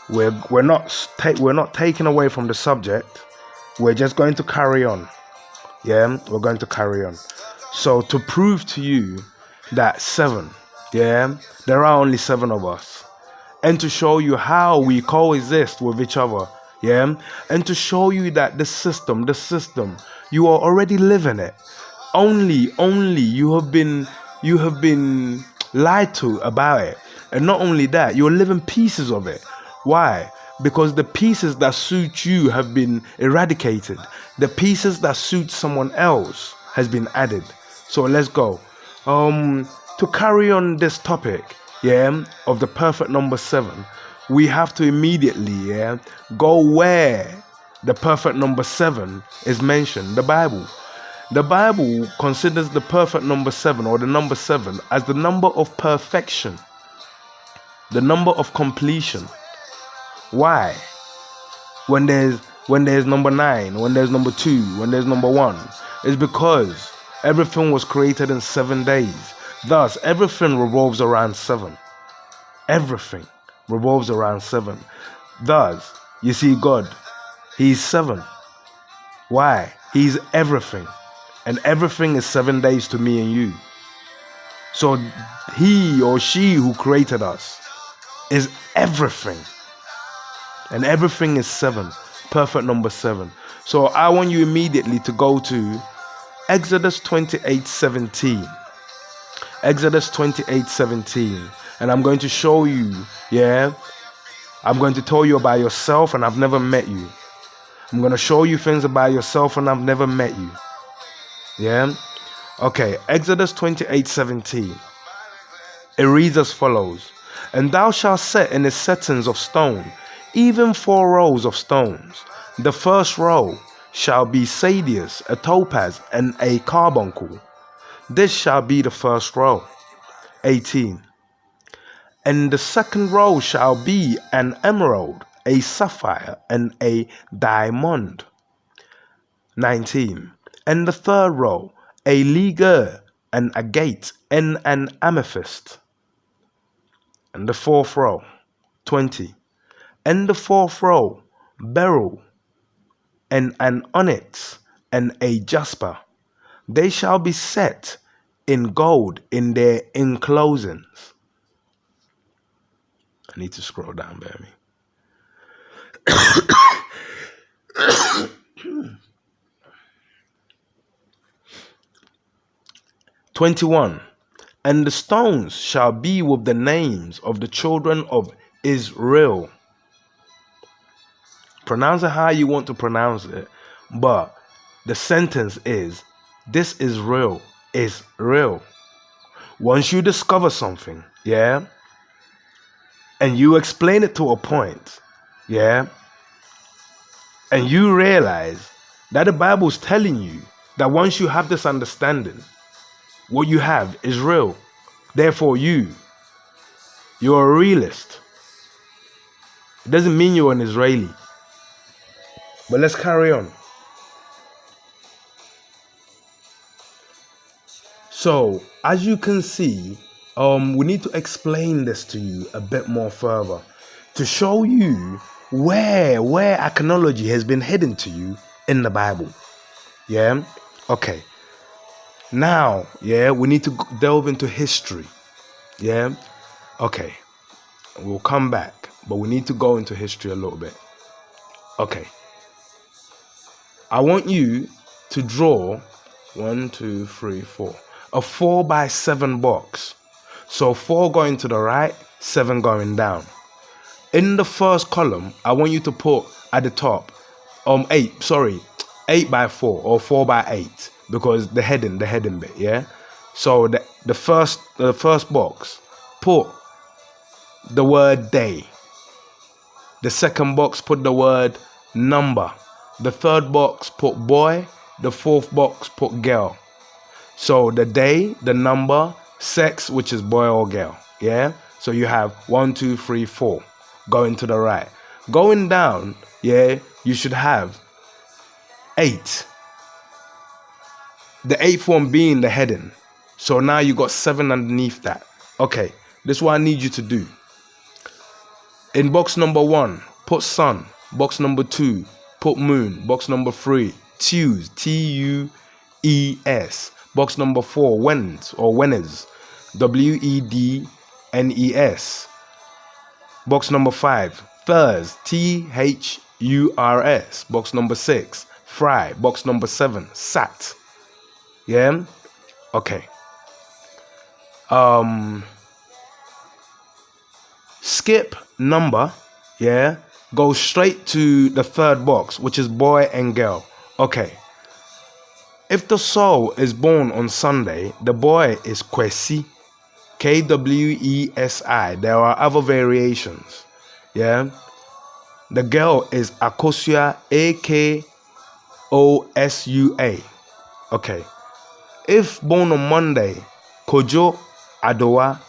we're not taking away from the subject. We're just going to carry on. We're going to carry on. So to prove to you that 7, there are only 7 of us, and to show you how we coexist with each other, and to show you that the system, you are already living it. Only you have been lied to about it, and not only that, you're living pieces of it. Why? Because the pieces that suit you have been eradicated. The pieces that suit someone else has been added. So let's go. To carry on this topic, of the perfect number 7, we have to immediately, go where the perfect number 7 is mentioned, the Bible. The Bible considers the perfect number 7, or the number 7, as the number of perfection, the number of completion. Why? When there's number 9, when there's number 2, when there's number 1, it's because everything was created in 7 days. Thus, everything revolves around 7. Everything revolves around 7. Thus, you see, God, He's 7. Why? He's everything. And everything is 7 days to me and you. So He or she who created us is everything. And everything is 7. Perfect number 7. So I want you immediately to go to Exodus 28:17. Exodus 28:17. And I'm going to show you, I'm going to tell you about yourself, and I've never met you. I'm going to show you things about yourself, and I've never met you. Okay, Exodus 28:17. It reads as follows. And thou shalt set in the settings of stone, even 4 rows of stones. The first row shall be sardius, a topaz, and a carbuncle. This shall be the first row. 18. And the second row shall be an emerald, a sapphire, and a diamond. 19. And the third row, a ligure, and agate, and an amethyst. And the fourth row, 20. And the fourth row, beryl, and an onyx, and a jasper. They shall be set in gold in their enclosings. I need to scroll down, bear me. 21. And the stones shall be with the names of the children of Israel. Pronounce it how you want to pronounce it, but the sentence is, this is real, is real. Once you discover something, and you explain it to a point, and you realize that the Bible's telling you that once you have this understanding, what you have is real. Therefore, you're a realist. It doesn't mean you're an Israeli. But let's carry on. So, as you can see, we need to explain this to you a bit more further to show you where archaeology has been hidden to you in the Bible. Okay. Now, we need to delve into history. Okay. We'll come back, but we need to go into history a little bit. Okay. I want you to draw 1, 2, 3, 4. A 4x7 box. So 4 going to the right, 7 going down. In the first column, I want you to put at the top 8x4 or 4x8, because the heading bit, So the first box, put the word day. The second box, put the word number. The third box, put boy. The fourth box, put girl. So the day, the number, sex, which is boy or girl. So you have 1, 2, 3, 4 going to the right. Going down, you should have 8. The 8th one being the heading. So now you got 7 underneath that. Okay, this is what I need you to do. In box number 1, put sun. Box number 2, put moon. Box number 3, Tues, Tues. Box number 4, wens or wenners, Wednes. Box number 5, thurs, Thurs. Box number 6, fry. Box number 7, sat. Okay. Skip number, go straight to the third box, which is boy and girl. Okay. If the soul is born on Sunday, the boy is Kwesi. Kwesi. There are other variations. Yeah. The girl is Akosua, Akosua. Okay. If born on Monday, Kojo, Adoa.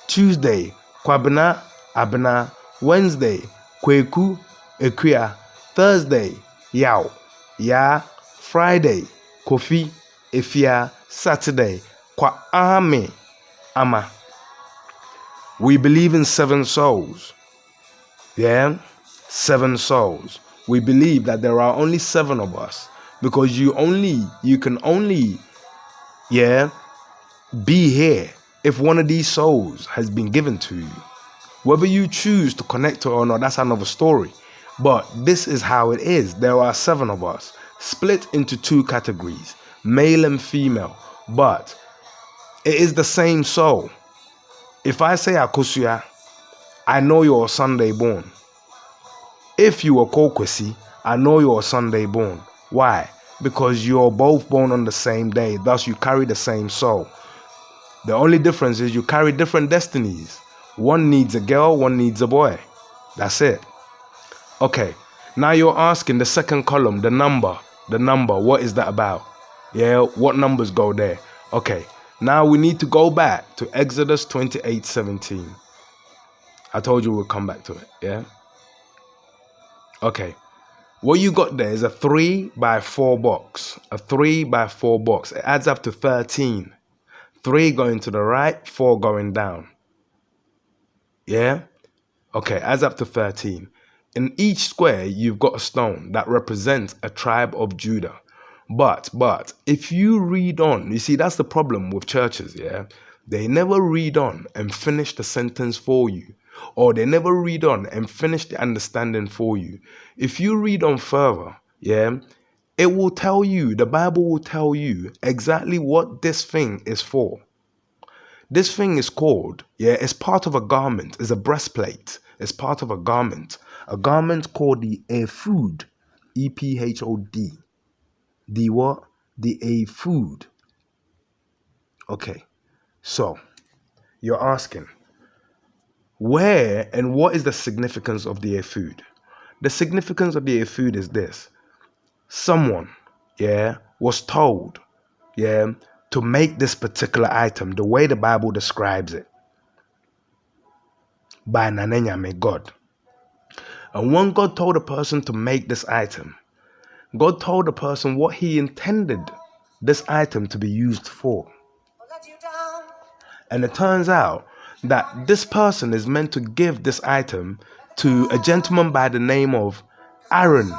Tuesday, Kwabena, Abena. Wednesday, Kweku, Ekuya. Thursday, Yao, Ya. Friday, Kofi, Efia. Saturday, Kwa Ame, Ama. We believe in 7 souls. Yeah? 7 souls. We believe that there are only 7 of us because you can only, yeah, be here if one of these souls has been given to you. Whether you choose to connect to it or not, that's another story. But this is how it is. There are 7 of us, split into 2 categories, male and female. But it is the same soul. If I say Akosua, I know you're Sunday born. If you are called Kwesi, I know you're Sunday born. Why? Because you're both born on the same day. Thus, you carry the same soul. The only difference is you carry different destinies. One needs a girl, one needs a boy. That's it. Okay. Now you're asking the second column, the number. The number, what is that about? Yeah, what numbers go there? Okay. Now we need to go back to Exodus 28:17. I told you we'll come back to it, yeah? Okay. What you got there is a 3x4 box. A 3x4 box. It adds up to 13. 3 going to the right, 4 going down. Yeah? Okay, adds up to 13. In each square, you've got a stone that represents a tribe of Judah. But, if you read on, you see, that's the problem with churches, yeah? They never read on and finish the sentence for you. Or they never read on and finish the understanding for you. If you read on further, yeah, it will tell you, the Bible will tell you exactly what this thing is for. This thing is called, yeah, it's part of a garment, it's a breastplate. It's part of a garment called the ephod, E-P-H-O-D. The what? The ephod. Okay, so you're asking, where and what is the significance of the ephod? The significance of the ephod is this. Someone, yeah, was told, yeah, to make this particular item the way the Bible describes it by Nanenyame, God. And when God told a person to make this item, God told the person what he intended this item to be used for. And it turns out that this person is meant to give this item to a gentleman by the name of Aaron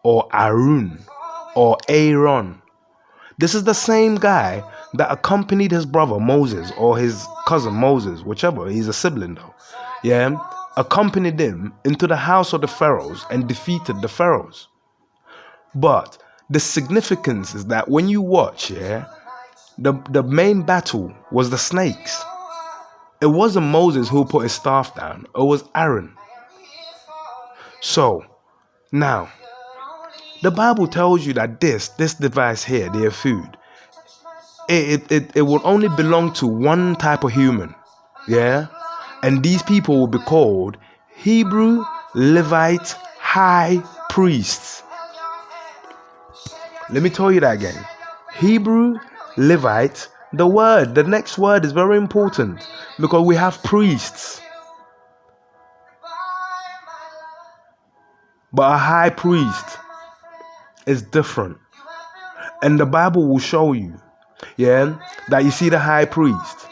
or Arun or Aaron. This is the same guy that accompanied his brother Moses or his cousin Moses, whichever, he's a sibling though, yeah, accompanied him into the house of the pharaohs and defeated the pharaohs. But the significance is that when you watch, yeah, the main battle was the snakes. It wasn't Moses who put his staff down, it was Aaron. So, now, the Bible tells you that this device here, the ephod, it will only belong to one type of human, yeah? And these people will be called Hebrew Levite high priests. Let me tell you that again. Hebrew Levite, the next word is very important because we have priests. But a high priest is different. And the Bible will show you, yeah, that you see the high priest.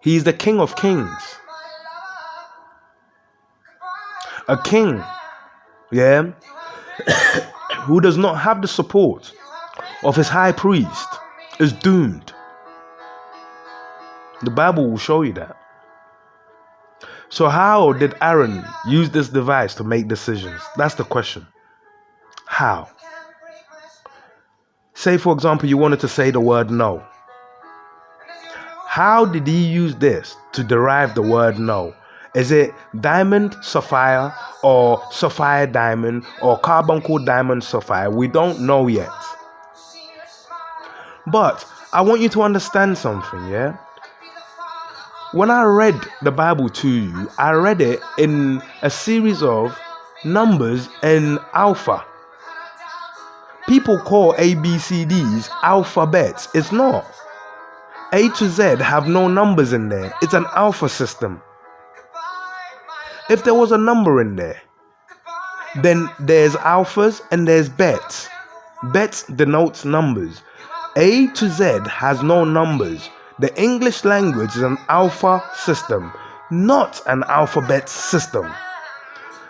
He is the King of Kings. A king, yeah, who does not have the support of his high priest is doomed. The Bible will show you that. So how did Aaron use this device to make decisions? That's the question. How? Say, for example, you wanted to say the word no. How did he use this to derive the word no? Is it diamond, sapphire, or sapphire diamond, or carbuncle diamond, sapphire? We don't know yet. But I want you to understand something, yeah? When I read the Bible to you, I read it in a series of numbers and alpha. People call ABCDs alphabets. It's not. A to Z have no numbers in there. It's an alpha system. If there was a number in there, then there's alphas and there's bets. Bets denotes numbers. A to Z has no numbers. The English language is an alpha system, not an alphabet system.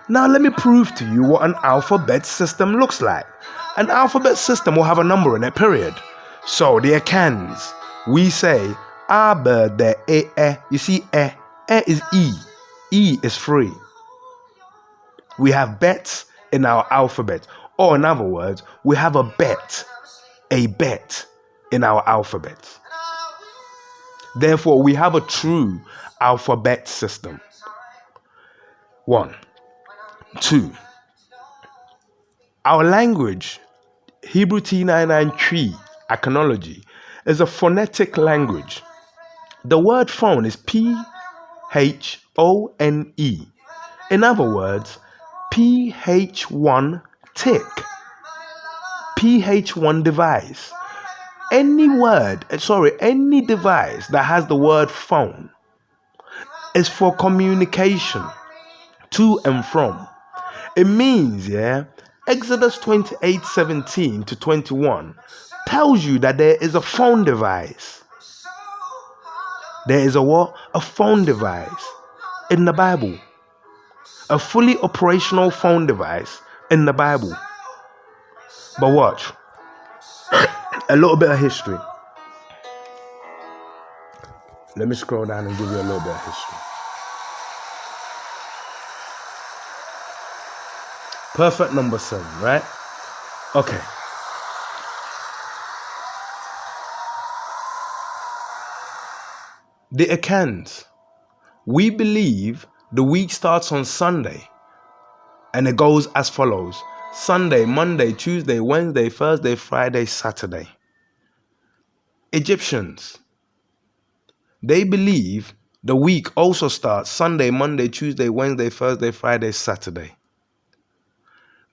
Now let me prove to you what an alphabet system looks like. An alphabet system will have a number in it, period. So the Akans, we say A, B, D, E. You see E is E. E is free. We have bets in our alphabet. Or in other words, we have a bet in our alphabet. Therefore, we have a true alphabet system. 1. 2. Our language, Hebrew T99 tree, Acknowledge, is a phonetic language. The word phone is Phone. In other words, PH1 tick. PH1 device. Any device that has the word phone is for communication to and from. It means, Exodus 28:17 to 21 tells you that there is a phone device. There is a what? A phone device in the Bible. A fully operational phone device in the Bible. But watch. A little bit of history. Let me scroll down and give you a little bit of history. Perfect number 7, right? Okay. The Akans. We believe the week starts on Sunday and it goes as follows. Sunday, Monday, Tuesday, Wednesday, Thursday, Friday, Saturday. Egyptians. They believe the week also starts Sunday, Monday, Tuesday, Wednesday, Thursday, Friday, Saturday.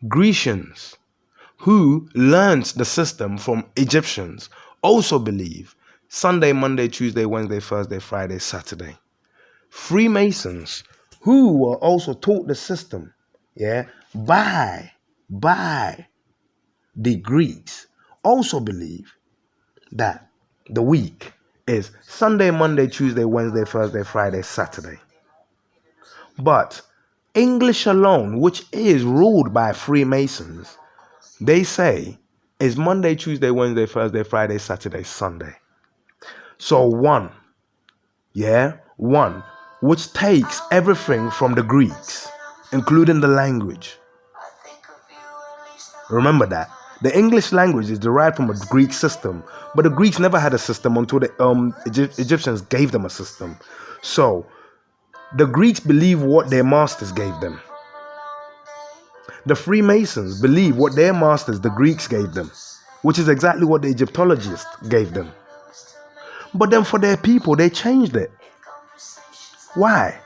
Grecians, who learned the system from Egyptians, also believe Sunday, Monday, Tuesday, Wednesday, Thursday, Friday, Saturday. Freemasons, who were also taught the system, by the Greeks, also believe that the week is Sunday, Monday, Tuesday, Wednesday, Thursday, Friday, Saturday. But English alone, which is ruled by Freemasons, they say is Monday, Tuesday, Wednesday, Thursday, Friday, Saturday, Sunday. So one, which takes everything from the Greeks, including the language. Remember that. The English language is derived from a Greek system, but the Greeks never had a system until the Egyptians gave them a system. So the Greeks believe what their masters gave them. The Freemasons believe what their masters, the Greeks, gave them, which is exactly what the Egyptologists gave them. But then for their people, they changed it. Why?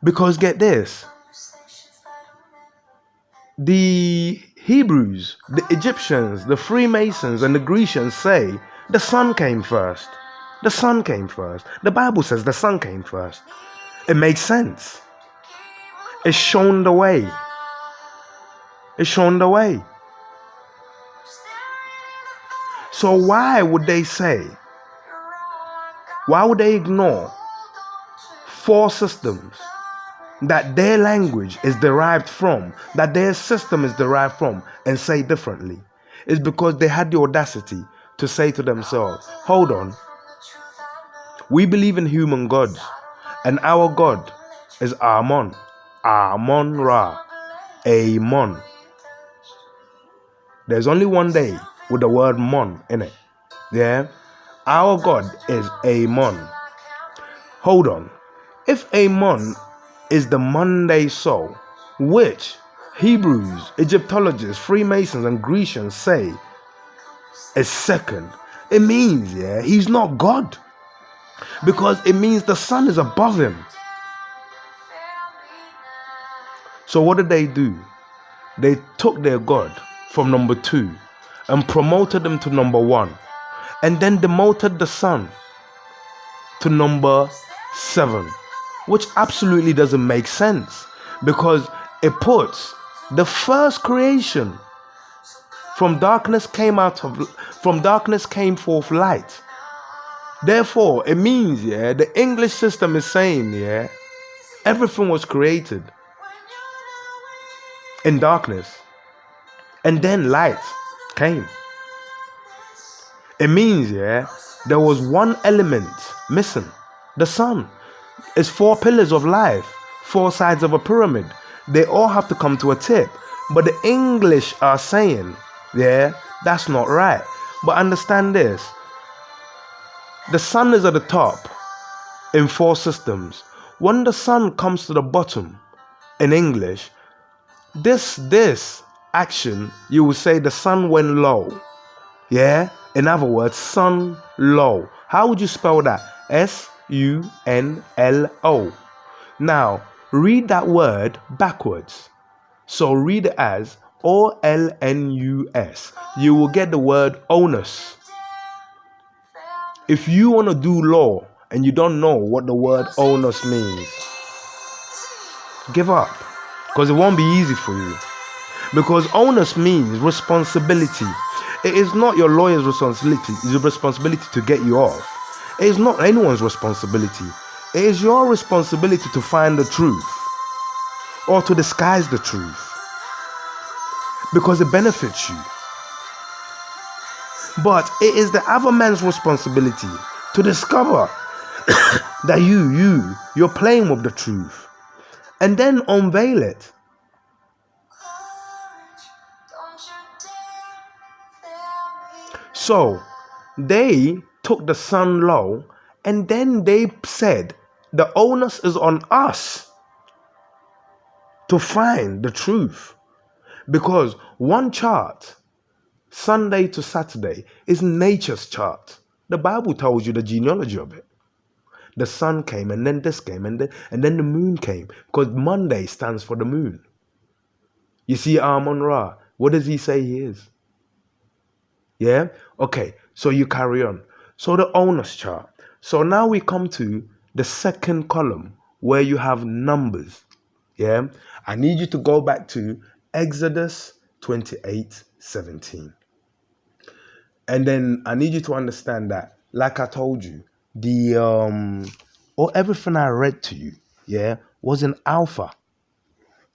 Because get this. The Hebrews, the Egyptians, the Freemasons, and the Grecians say the sun came first. The sun came first. The Bible says the sun came first. It makes sense. It's shown the way. It's shown the way. So why would they ignore 4 systems that their language is derived from, that their system is derived from, and say differently? It's because they had the audacity to say to themselves, hold on, we believe in human gods, and our God is Amon, Amon-Ra, Amon. There's only one day with the word Mon in it. Our God is Amon. Hold on. If Amon is the Monday soul, which Hebrews, Egyptologists, Freemasons, and Grecians say is second, it means, he's not God. because it means the sun is above him. So what did they do? They took their God from number 2 and promoted him to number 1, and then demoted the sun to number 7, which absolutely doesn't make sense, because it puts the first creation from darkness came forth light. Therefore, it means, the English system is saying, everything was created in darkness, and then light came. It means, there was one element missing, the sun. It's 4 pillars of life, 4 sides of a pyramid. They all have to come to a tip. But the English are saying, that's not right. But understand this. The sun is at the top in 4 systems. When the sun comes to the bottom in English, this action, you will say the sun went low. In other words, sun low. How would you spell that? SUNLO. Now, read that word backwards. So read it as OLNUS. You will get the word onus. If you want to do law and you don't know what the word onus means, give up, because it won't be easy for you. Because onus means responsibility. It is not your lawyer's responsibility. It's your responsibility to get you off. It is not anyone's responsibility. It is your responsibility to find the truth or to disguise the truth, because it benefits you. But it is the other man's responsibility to discover that you're playing with the truth, and then unveil it. So they took the sun low, and then they said the onus is on us to find the truth, because one chart, Sunday to Saturday, is nature's chart. The Bible tells you the genealogy of it. The sun came, and then this came, and then the moon came, because Monday stands for the moon. You see Amun-Ra, what does he say he is? Okay, so you carry on. So the onus chart. So now we come to the second column where you have numbers. I need you to go back to Exodus 28:17. And then I need you to understand that, like I told you, everything I read to you, was an alpha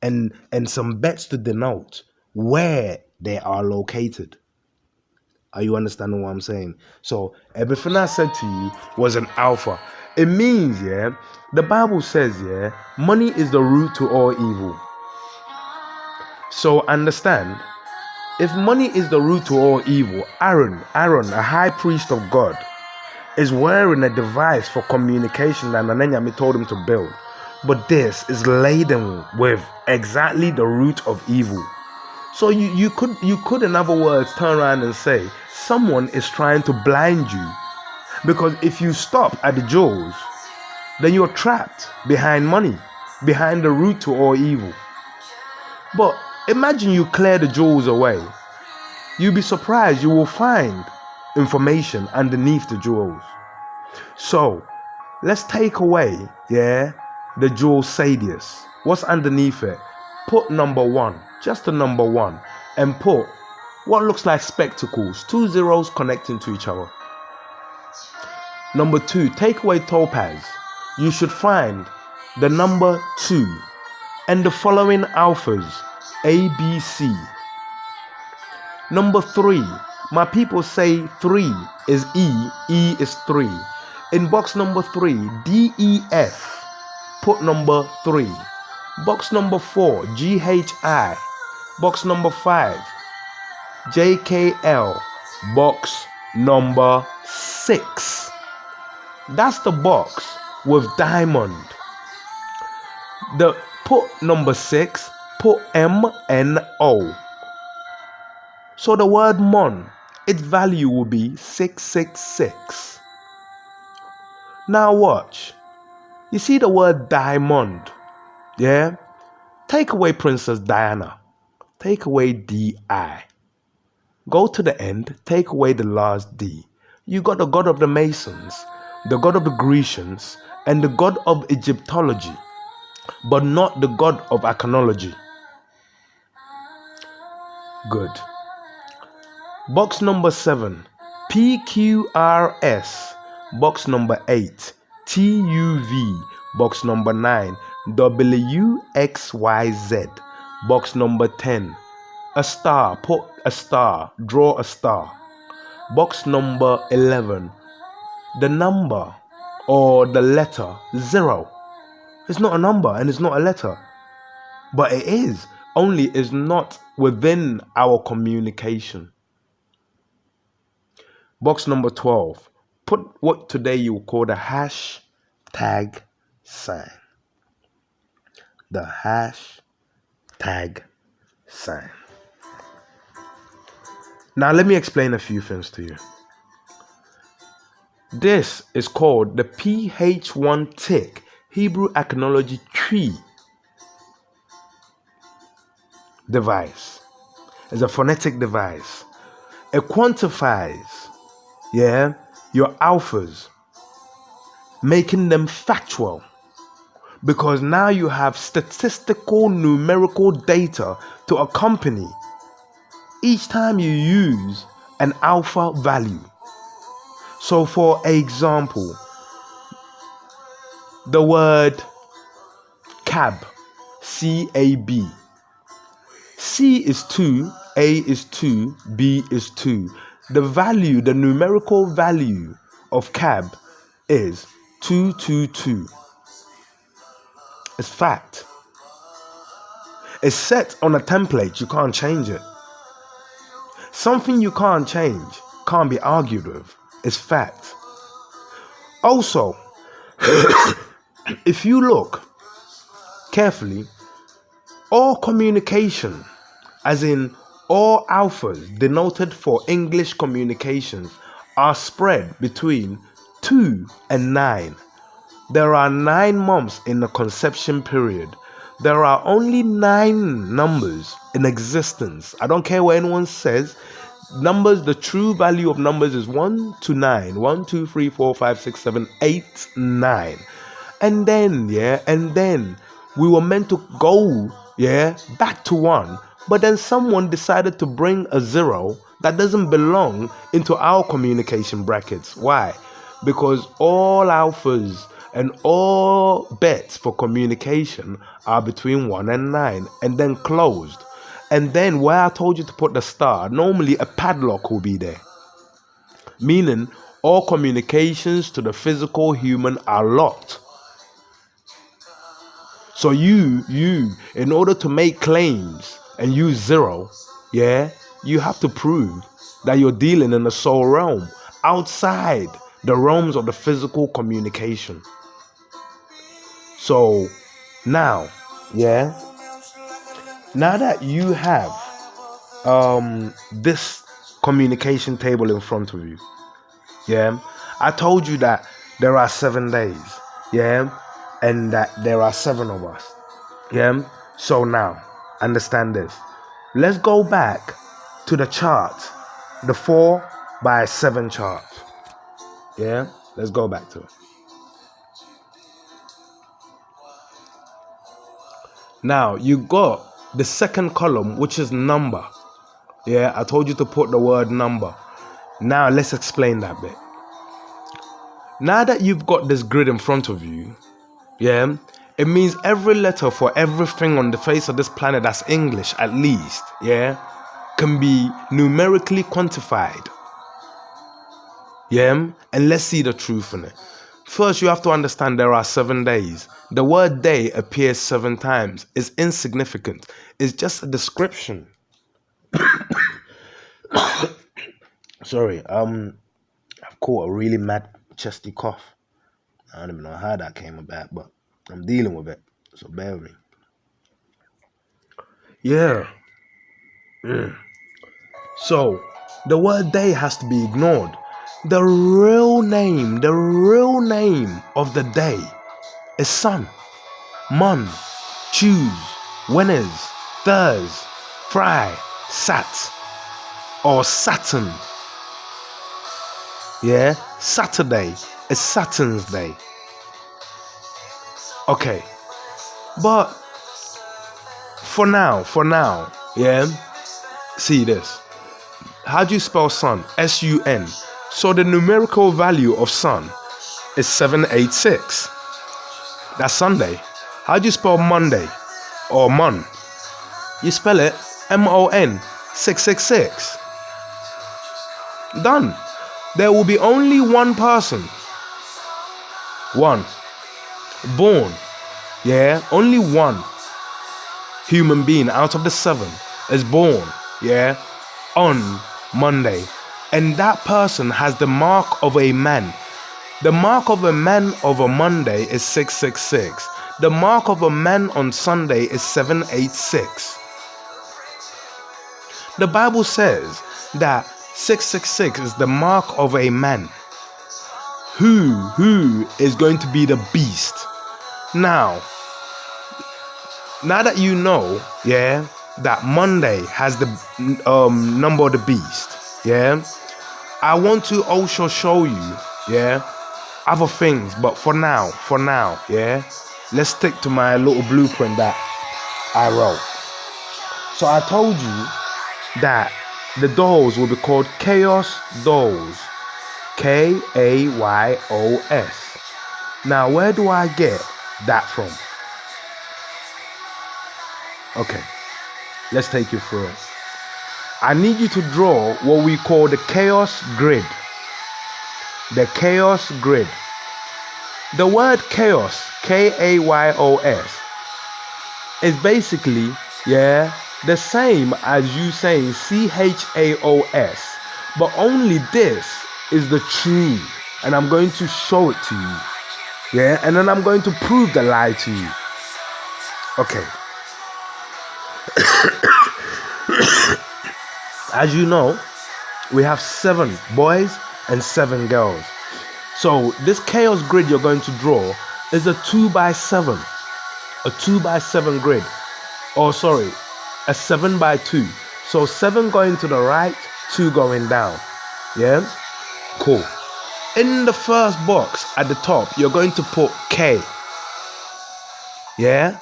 and some bets to denote where they are located. Are you understanding what I'm saying? So everything I said to you was an alpha. It means, the Bible says, money is the root to all evil. So understand, if money is the root to all evil, Aaron, a high priest of God, is wearing a device for communication that Nanyami told him to build. But this is laden with exactly the root of evil. So you could, in other words, turn around and say, someone is trying to blind you. Because if you stop at the jewels, then you're trapped behind money, behind the root to all evil. But imagine you clear the jewels away. You'll be surprised you will find information underneath the jewels. So let's take away, the jewel Sadius. What's underneath it? Put number 1, just the number 1, and put what looks like spectacles, 2 zeros connecting to each other. Number 2, take away topaz. You should find the number 2 and the following alphas, A, B, C. Number 3, my people say 3 is E, E is 3. In box number 3, D, E, F, put number 3. Box number 4, G, H, I. Box number 5, J, K, L. Box number 6. That's the box with diamond. Put number 6, put M, N, O. So the word mon, its value will be 666. Now watch. You see the word diamond, yeah? Take away Princess Diana. Take away D-I. Go to the end, take away the last D. You got the god of the Masons, the god of the Grecians, and the god of Egyptology, but not the god of Iconology. Good. Box number 7, PQRS. Box number 8, TUV. Box number 9, WXYZ. Box number 10, a star. Put a star. Draw a star. Box number 11, the number or the letter 0. It's not a number and it's not a letter, but it is. Only is not within our communication. Box number 12, put what today you call the hashtag sign. The hashtag sign. Now let me explain a few things to you. This is called the PH1 tick, Hebrew Iconology tree device. It's a phonetic device. It quantifies, your alphas, making them factual. Because now you have statistical numerical data to accompany each time you use an alpha value. So for example, the word cab, C-A-B. C is 2, A is 2, B is 2. The value, the numerical value of cab is 222. It's fact. It's set on a template, you can't change it. Something you can't change, can't be argued with. It's fact. Also, if you look carefully, all communication, as in all alphas denoted for English communications, are spread between 2 and 9. There are 9 months in the conception period. There are only 9 numbers in existence. I don't care what anyone says. Numbers, the true value of numbers is 1 to 9. 1, 2, 3, 4, 5, 6, 7, 8, 9. And then, we were meant to go, back to 1. But then someone decided to bring a 0 that doesn't belong into our communication brackets. Why? Because all alphas and all bets for communication are between 1 and 9 and then closed. And then where I told you to put the star, normally a padlock will be there. Meaning all communications to the physical human are locked. So you, in order to make claims and use 0, you have to prove that you're dealing in the soul realm, outside the realms of the physical communication. So now, now that you have this communication table in front of you, I told you that there are 7 days, and that there are 7 of us, So now, understand this. Let's go back to the chart, the 4x7 chart. Let's go back to it. Now you got the second column, which is number. I told you to put the word number. Now let's explain that bit. Now that you've got this grid in front of you, it means every letter for everything on the face of this planet that's English, at least, can be numerically quantified. And let's see the truth in it. First, you have to understand there are 7 days. The word day appears 7 times. It's insignificant. It's just a description. Sorry, I've caught a really mad chesty cough. I don't even know how that came about, but I'm dealing with it. So bear with me. So, the word day has to be ignored. The real name of the day is Sun, Mon, Tues, Winners, Thurs, Fry, Sat, or Saturn. Yeah, Saturday is Saturn's day. Okay, but for now, yeah, see this. How do you spell sun? S-U-N. So the numerical value of sun is 786. That's Sunday. How do you spell Monday or Mon? You spell it M-O-N, 666. Done. There will be only one person. One. Born. Yeah, only one human being out of the 7 is born, yeah, on Monday. And that person has the mark of a man. The mark of a man of a Monday is 666. The mark of a man on Sunday is 786. The Bible says that 666 is the mark of a man. Who is going to be the beast? Now that you know, yeah, that Monday has the number of the beast, yeah, I want to also show you, yeah, other things. But for now, yeah, let's stick to my little blueprint that I wrote. So I told you that the dolls will be called Chaos Dolls. K-A-Y-O-S. Now, where do I get that from? Okay, let's take you through it. I need you to draw what we call the chaos grid. The chaos grid. The word chaos, K-A-Y-O-S, is basically, yeah, the same as you saying C-H-A-O-S, but only this is the true, and I'm going to show it to you, yeah, and then I'm going to prove the lie to you. Okay. As you know, we have 7 boys and 7 girls. So this chaos grid you're going to draw is a 2x7, a 2x7 grid, or sorry, a 7x2. So 7 going to the right, 2 going down. Yeah, cool. In the first box at the top, you're going to put K. Yeah,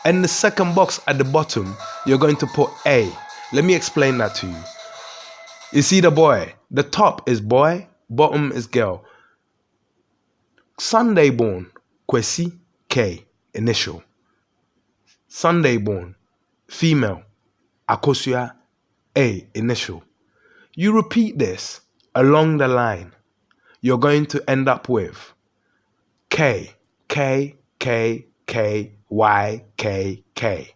and the second box at the bottom, you're going to put A. Let me explain that to you. You see the boy, the top is boy, bottom is girl. Sunday born, Kwesi, K, initial. Sunday born, female, Akosua, A, initial. You repeat this along the line, you're going to end up with K, K, K, K, Y, K, K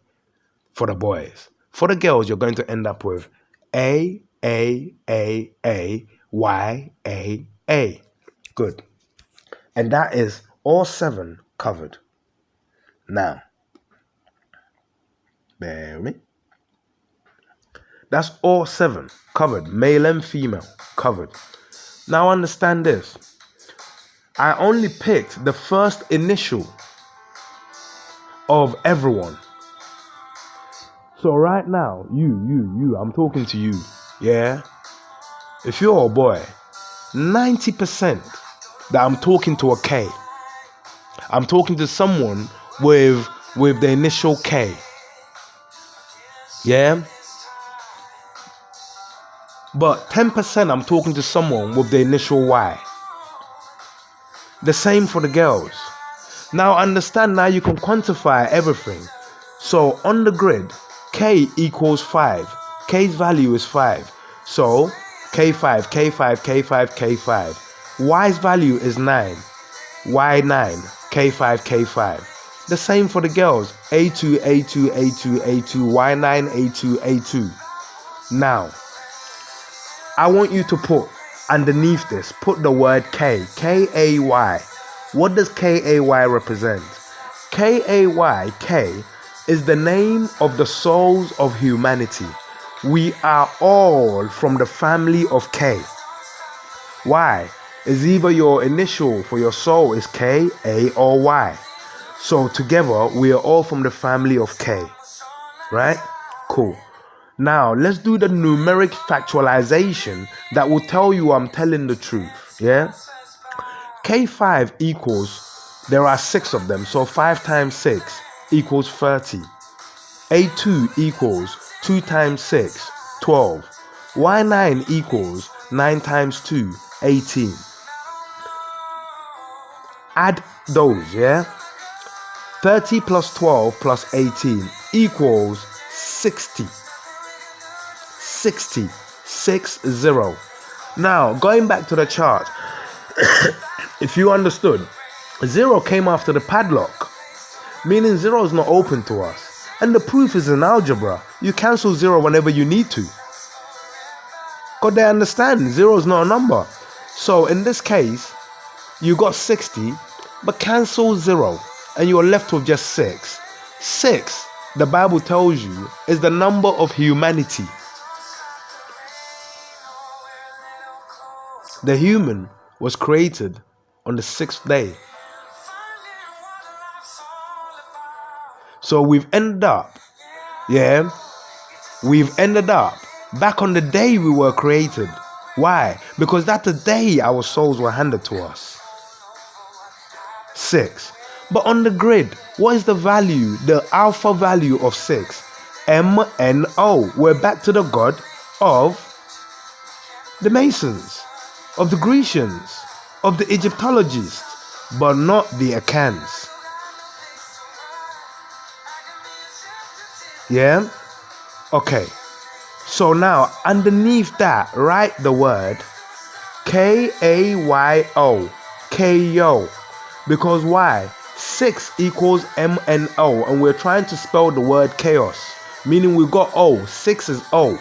for the boys. For the girls, you're going to end up with A, A, A, A, Y, A, A. Good. And that is all 7 covered. Now, bear with me. That's all 7 covered, male and female covered. Now understand this. I only picked the first initial of everyone. So right now, you, I'm talking to you, yeah? If you're a boy, 90% that I'm talking to a K. I'm talking to someone with the initial K. Yeah? But 10% I'm talking to someone with the initial Y. The same for the girls. Now understand, now you can quantify everything. So on the grid, K equals 5. K's value is 5. So K5, K5, K5, K5. Y's value is 9. Y9, K5, K5. The same for the girls. A2, A2, A2, A2, Y9, A2, A2. Now, I want you to put underneath this, put the word K, K-A-Y. What does K-A-Y represent? K-A-Y, K, is the name of the souls of humanity. We are all from the family of K. Why? Is either your initial for your soul is K, A, or Y. So together we are all from the family of K. Right? Cool. Now let's do the numeric factualization that will tell you I'm telling the truth. Yeah? K5 equals, there are 6 of them, so 5 times 6 equals 30. A2 equals 2 times 6, 12. Y9 equals 9 times 2, 18. Add those, yeah? 30 plus 12 plus 18 equals 60. 60. 6-0. Now, going back to the chart, if you understood, 0 came after the padlock, meaning 0 is not open to us. And the proof is in algebra. You cancel 0 whenever you need to. Because they understand 0 is not a number. So in this case, you got 60, but cancel 0, and you're left with just 6. 6, the Bible tells you, is the number of humanity. The human was created on the 6th day. So we've ended up back on the day we were created. Why? Because that's the day our souls were handed to us. 6. But on the grid, what is the value, the alpha value of 6? MNO. We're back to the God of the Masons, of the Grecians, of the Egyptologists, but not the Akans. Yeah? Okay. So now, underneath that, write the word K-A-Y-O. K-O. Because why? 6 equals M-N-O, and we're trying to spell the word chaos, meaning we've got O. 6 is O.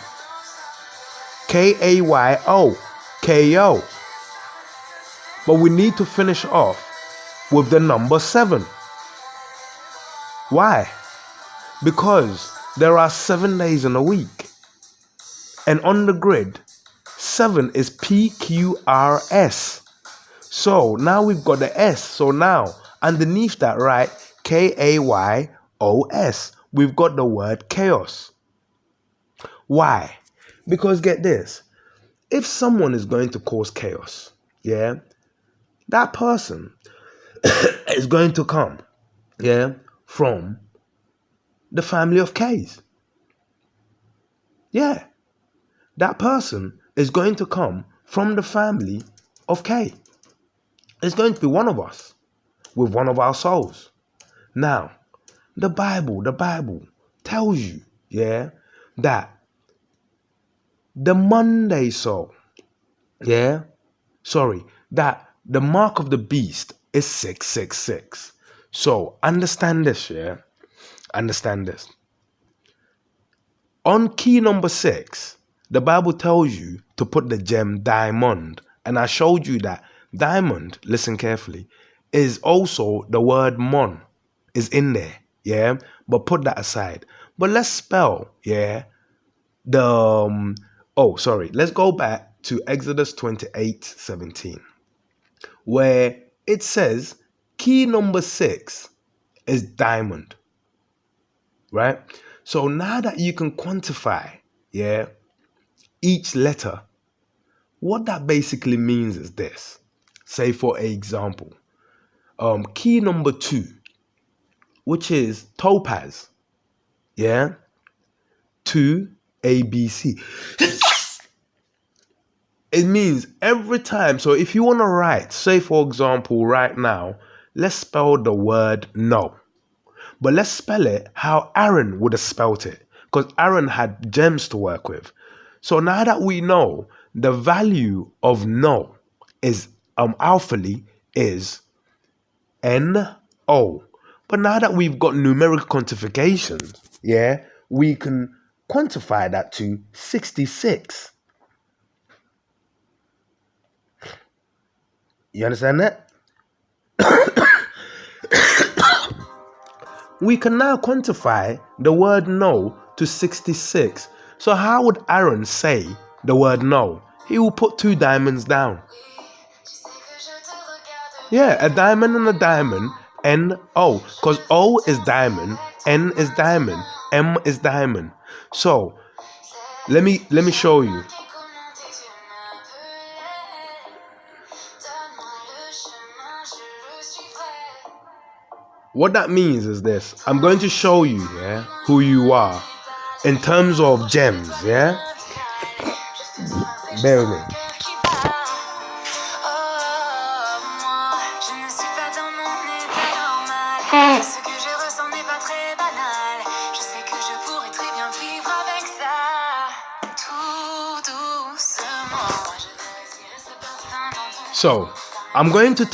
K-A-Y-O. K-O. But we need to finish off with the number 7. Why? Because there are 7 days in a week. And on the grid, 7 is PQRS. So now we've got the S. So now underneath that, right, KAYOS, we've got the word chaos. Why? Because get this. If someone is going to cause chaos, yeah, that person is going to come, yeah, from the family of K's. Yeah. That person is going to come from the family of K. It's going to be one of us with one of our souls. Now, the Bible tells you, yeah, that the Monday soul, that the mark of the beast is 666. So understand this, yeah? Understand this. On key number 6, the Bible tells you to put the gem diamond. And I showed you that diamond, listen carefully, is also the word mon, is in there, yeah? But put that aside. But let's spell, yeah, let's go back to Exodus 28:17, where it says key number 6 is diamond, right? So now that you can quantify, yeah, each letter, what that basically means is this. Say for example, key number 2, which is topaz, yeah, 2 ABC. It means every time. So if you want to write, say for example, right now, let's spell the word no. But let's spell it how Aaron would have spelt it, because Aaron had gems to work with. So now that we know the value of no is alphably is N-O. But now that we've got numeric quantifications, yeah, we can quantify that to 66. You understand that? We can now quantify the word no to 66. So how would Aaron say the word no? He will put 2 diamonds down. Yeah, a diamond and a diamond. N-O. Because O is diamond, N is diamond, M is diamond. So let me show you. What that means is this. I'm going to show you, yeah, who you are in terms of gems, yeah? Bear with me. So, I'm going to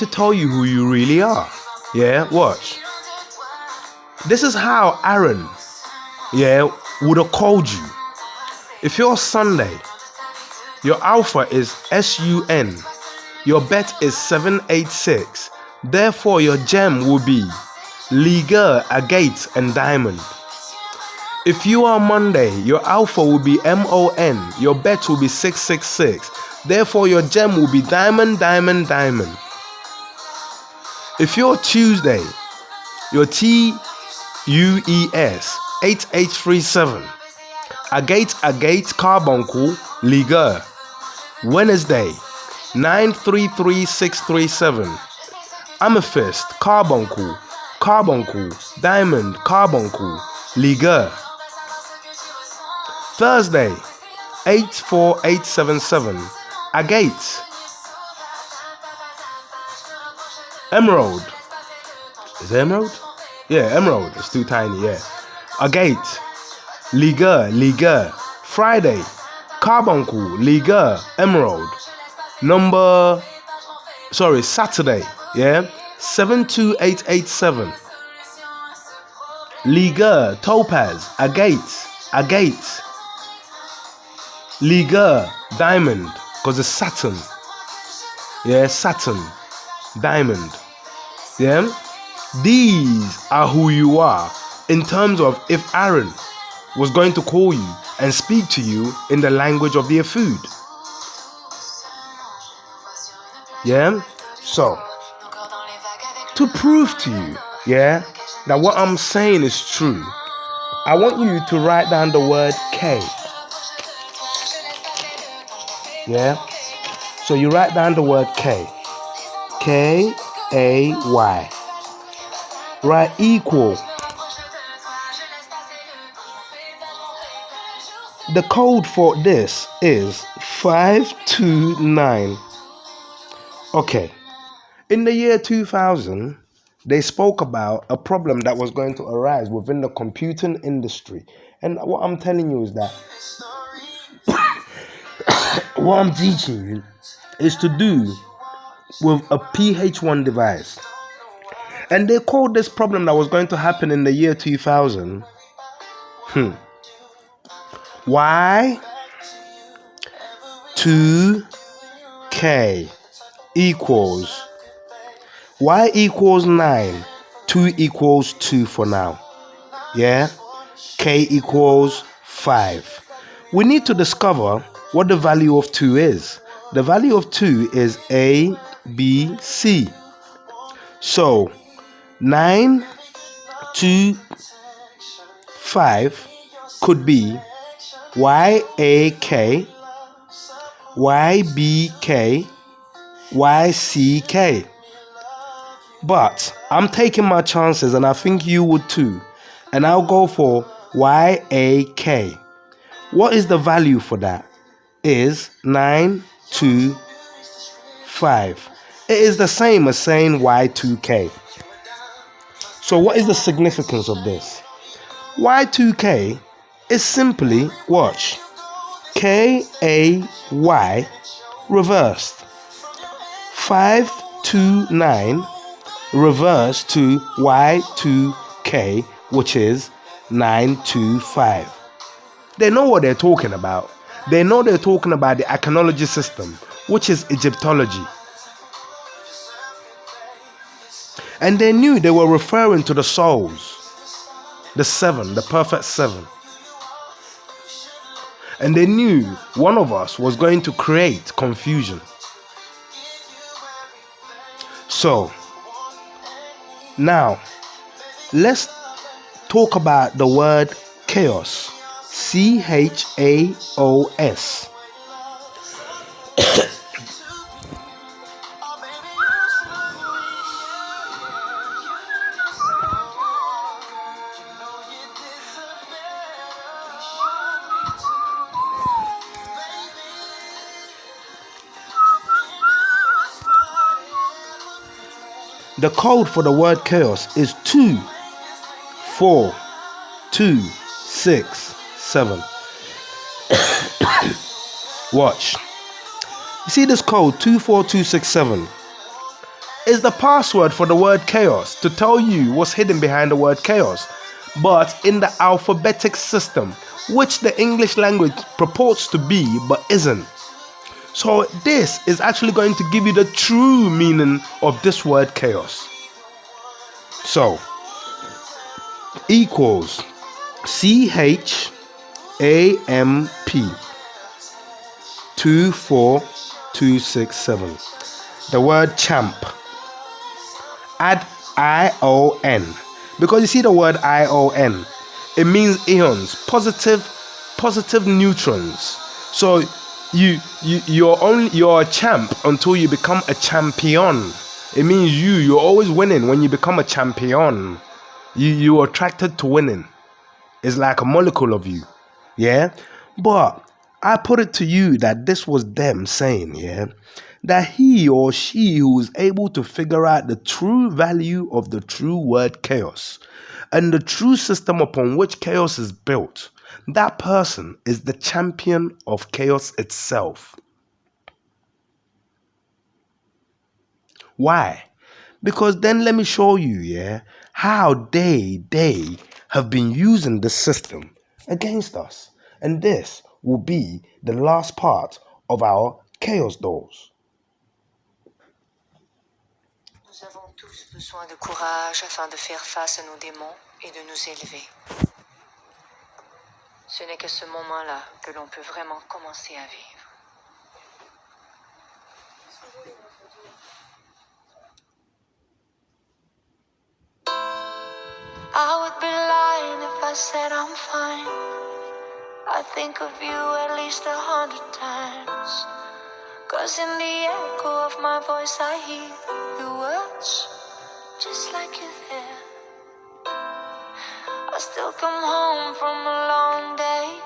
tell you who you really are. Yeah, watch. This is how Aaron, yeah, would have called you. If you're Sunday, your alpha is SUN. Your bet is 786. Therefore, your gem will be Liga, Agate, and Diamond. If you are Monday, your alpha will be MON. Your bet will be 666. Therefore, your gem will be Diamond, Diamond, Diamond. If you're Tuesday, your TUES 8837. Agate, Agate, Carbuncle, Liga. Wednesday, 933637. Amethyst, Carbuncle, Carbuncle, Diamond, Carbuncle, Liga. Thursday, 84877. Agate. Emerald. Is it emerald? Yeah, emerald. It's too tiny, yeah. Agate. Liga, Liga. Friday, Carbuncle, Liga, Emerald. Saturday, yeah, 72887. Liga, Topaz, Agate, Agate. Liga, Diamond, because it's Saturn. Yeah, Saturn, Diamond. Yeah, these are who you are in terms of if Aaron was going to call you and speak to you in the language of their food. Yeah, so to prove to you, yeah, that what I'm saying is true, I want you to write down the word K. Yeah, so you write down the word K. K-A-Y. Right, equal. The code for this is 529. Okay. In the year 2000, they spoke about a problem that was going to arise within the computing industry. And what I'm telling you is that what I'm teaching you is to do with a PH1 device. And they called this problem that was going to happen in the year 2000 Y2K equals Y equals 9, 2 equals 2 for now. Yeah? K equals 5. We need to discover what the value of 2 is. The value of 2 is A, B, C. So 9, 2, 5 could be YAK, YBK, YCK. But I'm taking my chances, and I think you would too. And I'll go for YAK. What is the value for that? Is 925. It is the same as saying Y2K. So what is the significance of this? Y2K is simply, watch, KAY reversed. 529 reversed to Y2K, which is 925. They know what they're talking about. They know they're talking about the iconology system, which is Egyptology. And they knew they were referring to the souls, the 7, the perfect 7. And they knew one of us was going to create confusion. So, now, let's talk about the word chaos. CHAOS. The code for the word chaos is 2 4 2 6 7. Watch. You see this code 24267 is the password for the word chaos to tell you what's hidden behind the word chaos, but in the alphabetic system, which the English language purports to be but isn't. So this is actually going to give you the true meaning of this word chaos. So equals CHAMP 24267. The word champ. Add ION, because you see the word ION, it means ions, positive neutrons. So you're a champ until you become a champion. It means you're always winning. When you become a champion, you're attracted to winning. It's like a molecule of you. Yeah? But I put it to you that this was them saying, yeah, that he or she who is able to figure out the true value of the true word chaos and the true system upon which chaos is built, that person is the champion of chaos itself. Why? Because then let me show you, yeah, how they have been using the system against us. And this will be the last part of our chaos dolls. Nous avons tous besoin de courage afin de faire face à nos démons et de nous élever. Ce n'est qu'à ce moment-là que l'on peut vraiment commencer à vivre. I would be lying if I said I'm fine. I think of you at least 100 times. 'Cause in the echo of my voice I hear your words, just like you're there. I still come home from a long day.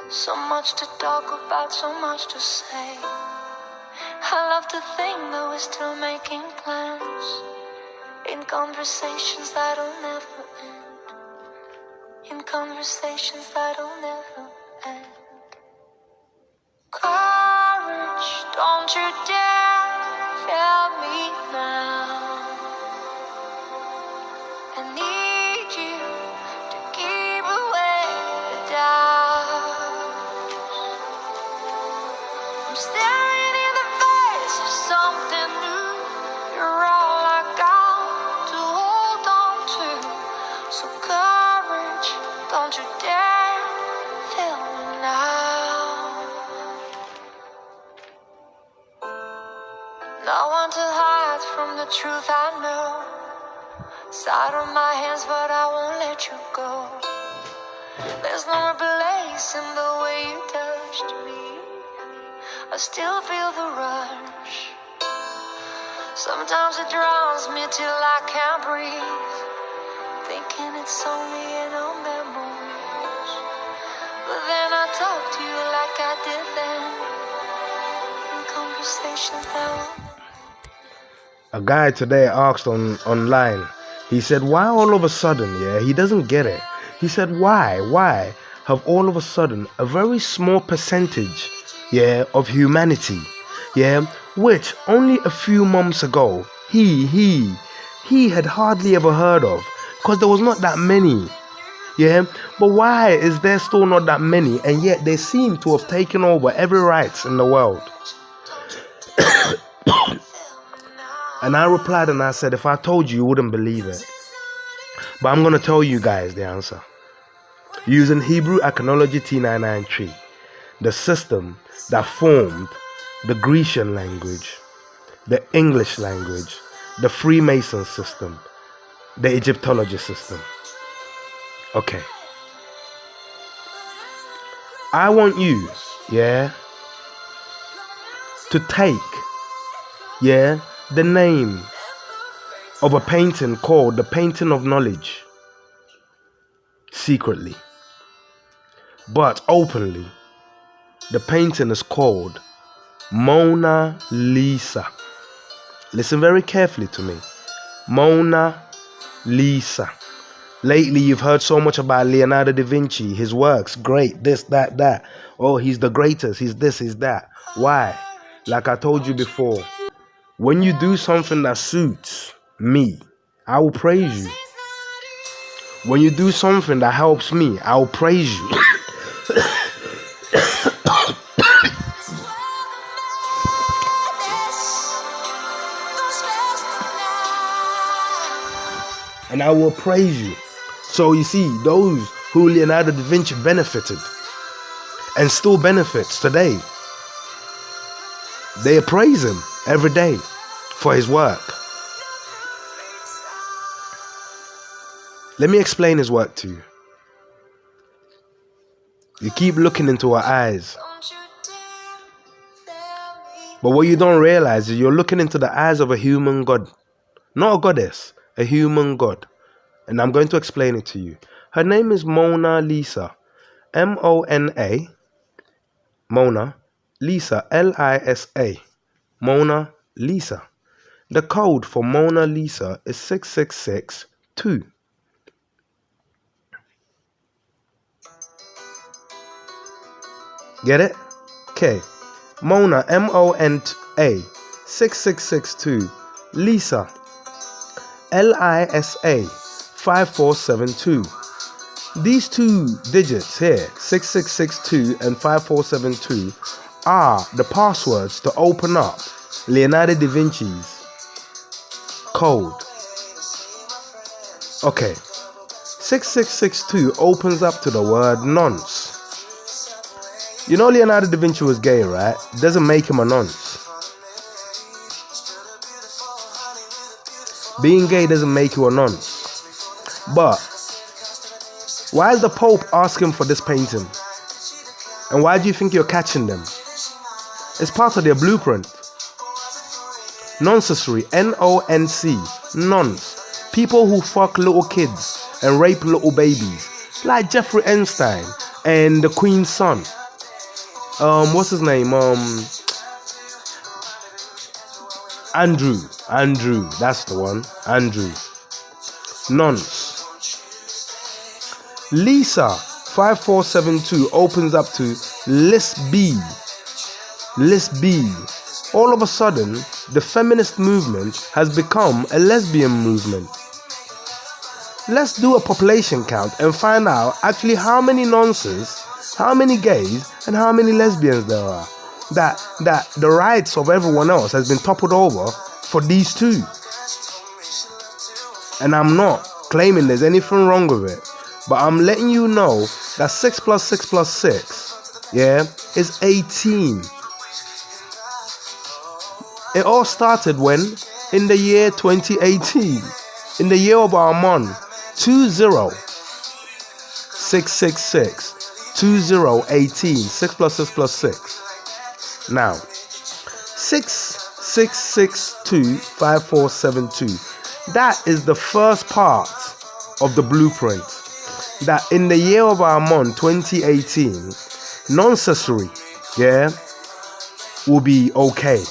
So much to talk about, so much to say. I love to think that we're still making plans, in conversations that'll never end. In conversations that'll never end. Courage, don't you dare fail me now. I need you to keep away the doubts. I'm staring in the face of something new. You're all I got to hold on to. So courage, don't you dare fail me now. No one to hide from the truth I know. Side of my hands, but I won't let you go. There's no replacing the way you touched me. I still feel the rush. Sometimes it drowns me till I can't breathe, thinking it's only in our memories. But then I talk to you like I did then, in conversations that were. A guy today asked online, he said, why all of a sudden, yeah, he doesn't get it. He said, why have all of a sudden a very small percentage, yeah, of humanity, yeah, which only a few months ago he had hardly ever heard of, because there was not that many, yeah, but why is there still not that many, and yet they seem to have taken over every right in the world? And I replied and I said, if I told you, you wouldn't believe it. But I'm going to tell you guys the answer. Using Hebrew Iconology T993, the system that formed the Grecian language, the English language, the Freemason system, the Egyptology system. Okay. I want you, to take, the name of a painting called the Painting of Knowledge, secretly, but openly. The painting is called Mona Lisa. Listen very carefully to me. Mona Lisa. Lately, you've heard so much about Leonardo da Vinci, his works, great, this, that, that. Oh, he's the greatest, he's this, he's that. Why? Like I told you before, when you do something that suits me, I will praise you. When you do something that helps me, I will praise you. And I will praise you. So you see, those who Leonardo da Vinci benefited and still benefits today, they praise him every day for his work. Let me explain his work to you. You keep looking into her eyes, but what you don't realize is you're looking into the eyes of a human god, not a goddess, a human god. And I'm going to explain it to you. Her name is Mona Lisa. M-O-N-A, Mona Lisa, L-I-S-A, Mona Lisa. The code for Mona Lisa is 6662. Get it? Okay. Mona, M-O-N-A, 6662. Lisa, L-I-S-A, 5472. These two digits here, 6662 and 5472, are the passwords to open up Leonardo da Vinci's code. Okay, 6662 opens up to the word nonce. You know Leonardo da Vinci was gay, right? Doesn't make him a nonce. Being gay doesn't make you a nonce. But why is the Pope asking for this painting? And why do you think you're catching them? It's part of their blueprint. Noncery, N-O-N-C, nonce. People who fuck little kids and rape little babies, like Jeffrey Epstein and the Queen's son. What's his name? Andrew, that's the one. Andrew. Nonce. Lisa 5472 opens up to lesbi. All of a sudden, the feminist movement has become a lesbian movement. Let's do a population count and find out actually how many nonces, how many gays, and how many lesbians there are. That the rights of everyone else has been toppled over for these two. And I'm not claiming there's anything wrong with it, but I'm letting you know that 6 plus 6 plus 6, is 18. It all started when? In the year 2018. In the year of our Mon, 20666. 2018. 6 plus 6 plus 6. Now, 6662 5472. That is the first part of the blueprint. That in the year of our Mon 2018, noncery, will be okay.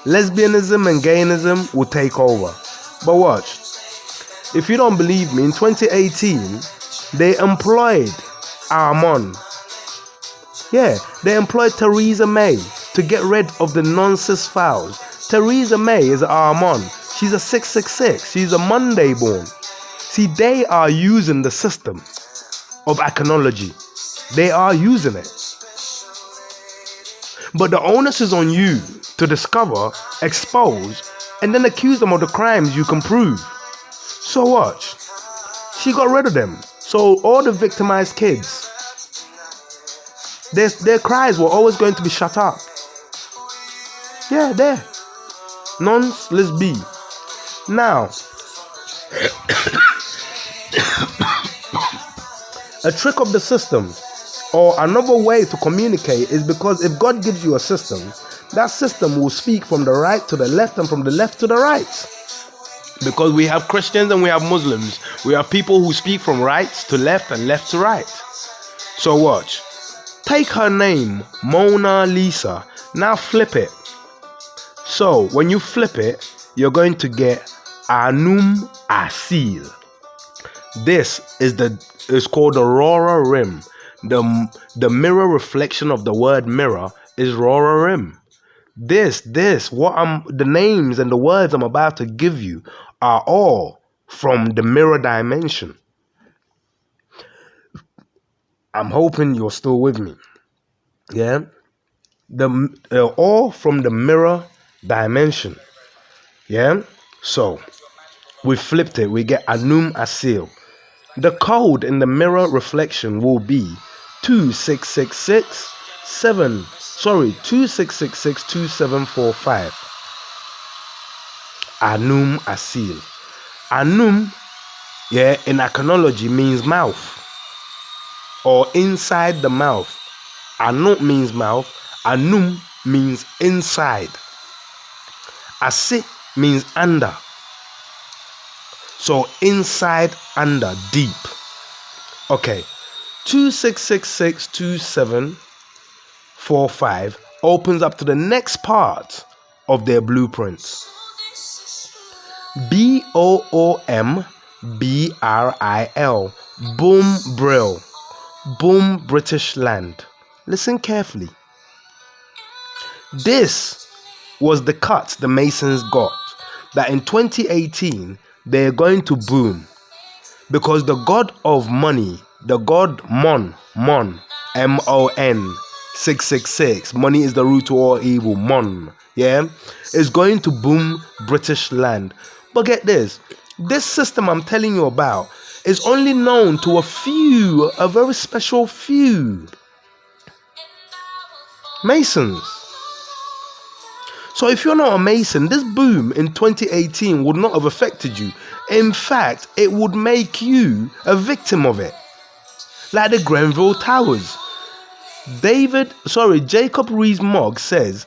Lesbianism and gayism will take over. But watch. If you don't believe me, in 2018, they employed our Mon. They employed Theresa May to get rid of the nonsense files. Theresa May is our Mon. She's a 666. She's a Monday born. See, they are using the system of iconology. They are using it. But the onus is on you to discover, expose, and then accuse them of the crimes you can prove. So watch. She got rid of them. So all the victimized kids, their cries were always going to be shut up. There. Nonce, let's be. Now, a trick of the system, or another way to communicate, is because if God gives you a system, that system will speak from the right to the left and from the left to the right. Because we have Christians and we have Muslims. We have people who speak from right to left and left to right. So watch. Take her name, Mona Lisa. Now flip it. So when you flip it, you're going to get Anum Asil. This is called the Aurora Rim. The mirror reflection of the word mirror is Aurora Rim. The names and the words I'm about to give you are all from the mirror dimension. I'm hoping you're still with me. Yeah? They're all from the mirror dimension. Yeah? So, we flipped it. We get Anum Asil. The code in the mirror reflection will be 26662745. Anum Asil. Anum, in iconology means mouth, or inside the mouth. Anum means mouth. Anum means inside. Asi means under. So inside, under, deep. Okay. 26662745 opens up to the next part of their blueprints. BOOMBRIL. Boom Brill. Boom British Land. Listen carefully. This was the cut the Masons got, that in 2018 they're going to boom, because the god of money, the god Mon, M-O-N, 666, money is the root to all evil, Mon, is going to boom British land. But get this system I'm telling you about is only known to a very special few Masons. So if you're not a Mason, this boom in 2018 would not have affected you. In fact, it would make you a victim of it. Like the Grenfell Towers. Jacob Rees-Mogg says,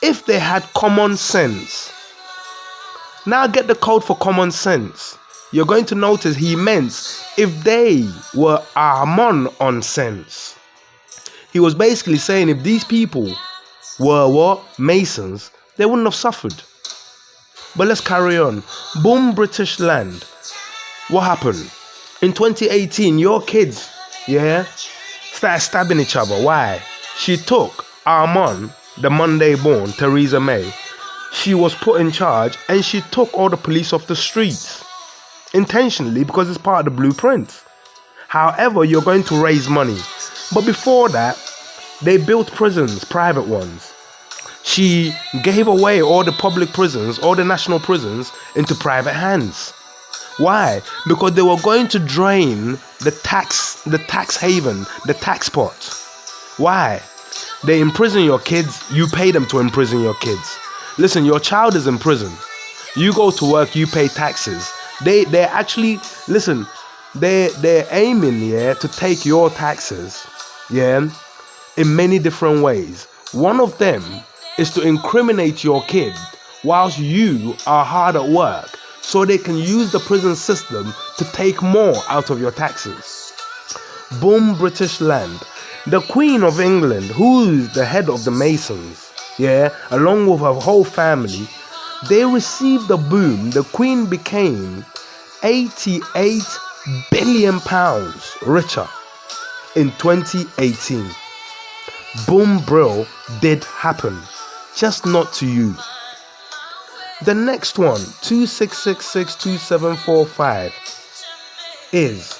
if they had common sense. Now get the code for common sense. You're going to notice he meant if they were Amon on sense. He was basically saying if these people were what? Masons, they wouldn't have suffered. But let's carry on. Boom British land. What happened? In 2018, your kids, started stabbing each other. Why? She took our mom, the Monday born, Theresa May. She was put in charge and she took all the police off the streets. Intentionally, because it's part of the blueprint. However, you're going to raise money. But before that, they built prisons, private ones. She gave away all the public prisons, all the national prisons, into private hands. Why? Because they were going to drain the tax haven, the tax pot. Why? They imprison your kids, you pay them to imprison your kids. Listen, your child is in prison. You go to work, you pay taxes. They're actually, listen, they're aiming, to take your taxes, in many different ways. One of them is to incriminate your kid whilst you are hard at work, so they can use the prison system to take more out of your taxes. Boom British land. The Queen of England, who's the head of the Masons, along with her whole family, they received the boom. The Queen became 88 billion pounds richer in 2018. Boom Brill did happen, just not to you. The next one, 26662745, is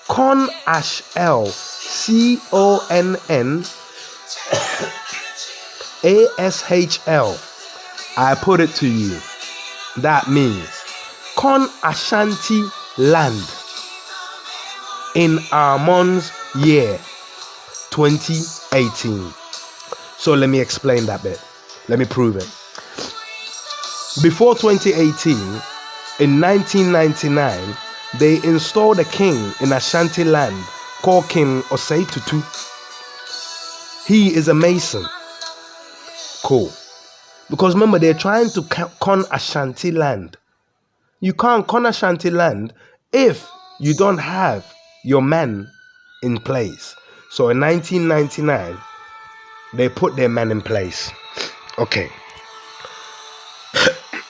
Con Ash L, CONNASHL. I put it to you. That means Con Ashanti land in Armand's year 2018. So let me explain that bit. Let me prove it. Before 2018, in 1999, they installed a king in Ashanti land called King Osei Tutu. He is a Mason. Cool. Because remember, they're trying to con Ashanti land. You can't con Ashanti land if you don't have your man in place. So in 1999, they put their man in place. Okay.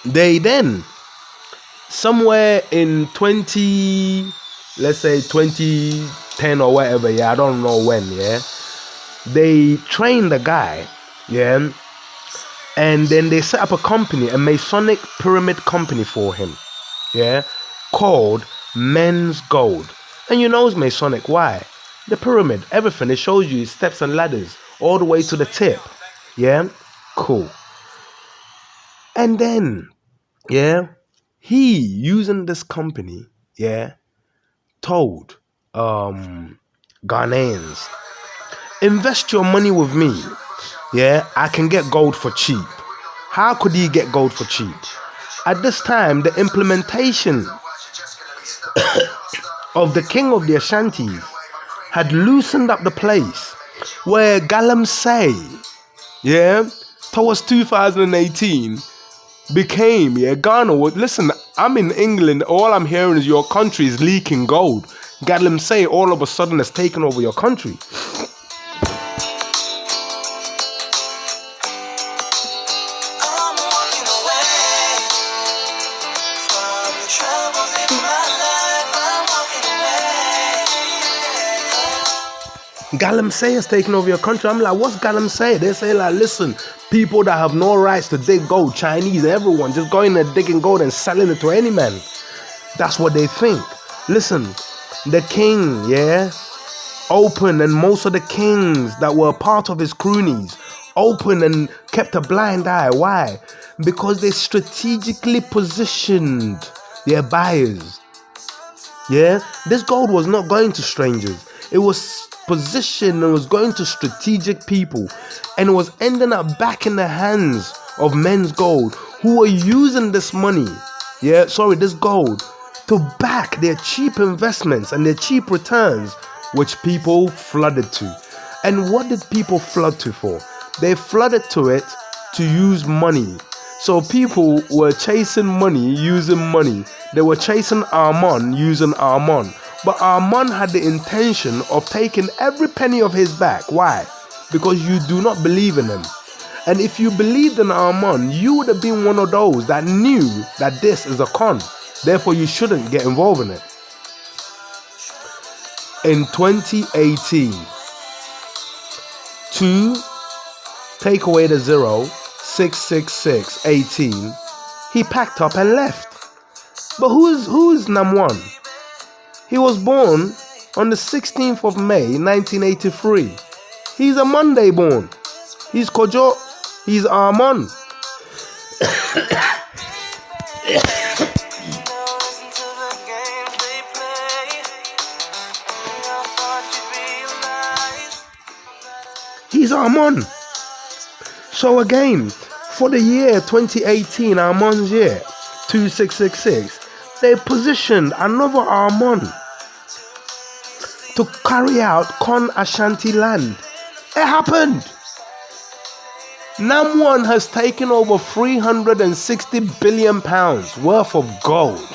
They then, somewhere in 2010 or whatever, I don't know when, they trained the guy, and then they set up a company, a Masonic pyramid company for him, called Men's Gold. And you know it's Masonic. Why? The pyramid, everything, it shows you steps and ladders all the way to the tip. Cool. And then, he, using this company, told Ghanaians, invest your money with me. I can get gold for cheap. How could he get gold for cheap? At this time, the implementation of the king of the Ashantis had loosened up the place where Galamsey, towards 2018, became, Ghana was, listen, I'm in England, all I'm hearing is your country is leaking gold. Galamsey all of a sudden has taken over your country. Galamsey has taken over your country. I'm like, what's Galamsey? They say, like, listen, people that have no rights to dig gold, Chinese, everyone, just going there digging gold and selling it to any man. That's what they think. Listen, the king, opened, and most of the kings that were part of his cronies opened and kept a blind eye. Why? Because they strategically positioned their buyers. This gold was not going to strangers. It was positioned and was going to strategic people, and it was ending up back in the hands of Men's Gold, who were using this money, this gold, to back their cheap investments and their cheap returns, which people flooded to. And what did people flood to for? They flooded to it to use money. So people were chasing money using money. They were chasing Armon using Armon. But Armon had the intention of taking every penny of his back. Why? Because you do not believe in him. And if you believed in Armon, you would have been one of those that knew that this is a con. Therefore, you shouldn't get involved in it. In 2018, to take away the 66618, he packed up and left. But who's Namwan? He was born on the 16th of May, 1983. He's a Monday born. He's Kojo. He's Armon. He's Armon. So again, for the year 2018, Armon's year, 2666, they positioned another Armon to carry out Con Ashanti land. It happened. Namwan has taken over 360 billion pounds worth of gold,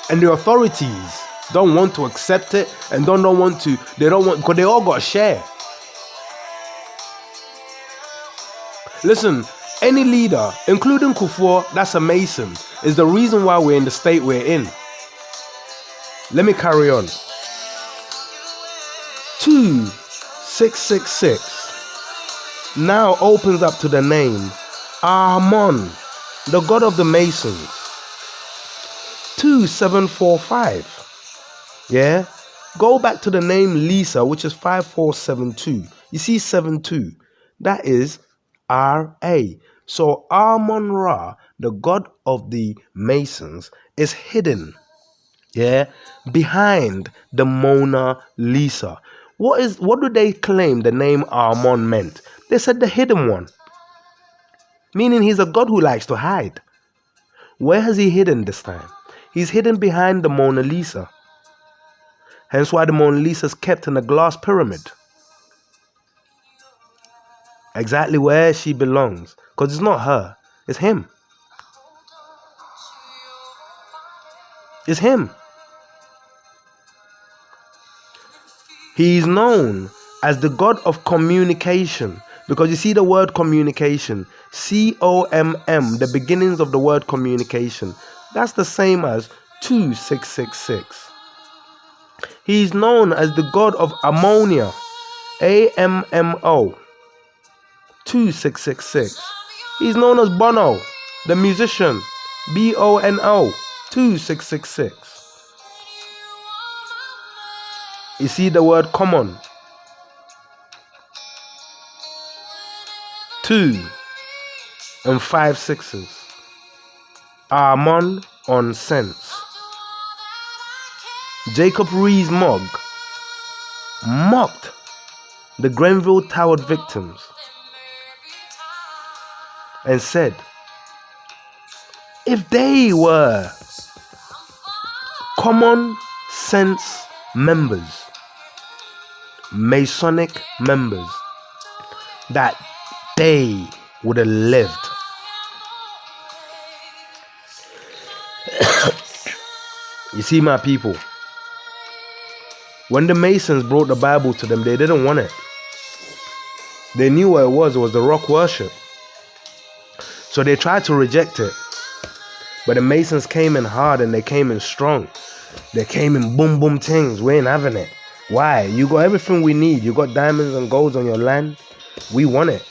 and the authorities don't want to accept it, and because they all got a share. Listen, any leader, including Kufuor, that's a Mason, is the reason why we're in the state we're in. Let me carry on. 2666 now opens up to the name Armon, the god of the Masons. 2745. Go back to the name Lisa, which is 5472. You see 72. That is R.A. So Amon Ra, the god of the Masons, is hidden, behind the Mona Lisa. What do they claim the name Amon meant? They said the hidden one, meaning he's a god who likes to hide. Where has he hidden this time? He's hidden behind the Mona Lisa. Hence why the Mona Lisa is kept in a glass pyramid. Exactly where she belongs. Because it's not her, it's him. It's him. He is known as the God of communication. Because you see the word communication, C-O-M-M, the beginnings of the word communication. That's the same as 2666. He is known as the God of ammonia, A-M-M-O, 2666. He's known as Bono, the musician, B-O-N-O, 2666. You see the word common, 2 and 5 sixes. Armon on sense. Jacob Rees-Mogg mocked the Grenville Tower victims and said, if they were common sense members, Masonic members, that they would have lived. You see, my people, when the Masons brought the Bible to them, they didn't want it. They knew what it was the rock worship. So they tried to reject it. But the Masons came in hard and they came in strong. They came in boom boom things. We ain't having it. Why? You got everything we need. You got diamonds and golds on your land. We want it.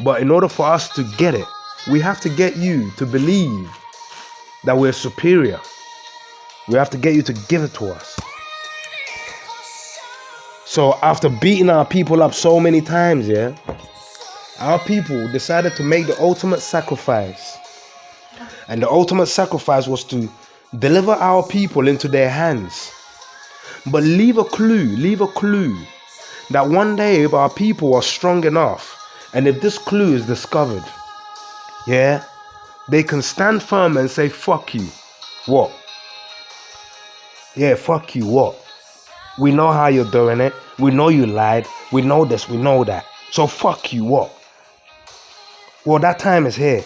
But in order for us to get it, we have to get you to believe that we're superior. We have to get you to give it to us. So after beating our people up so many times, yeah, our people decided to make the ultimate sacrifice. And the ultimate sacrifice was to deliver our people into their hands. But leave a clue that one day if our people are strong enough, and if this clue is discovered, yeah, they can stand firm and say, fuck you. What? Yeah, fuck you, what? We know how you're doing it. We know you lied. We know this, we know that. So fuck you, what? Well, that time is here.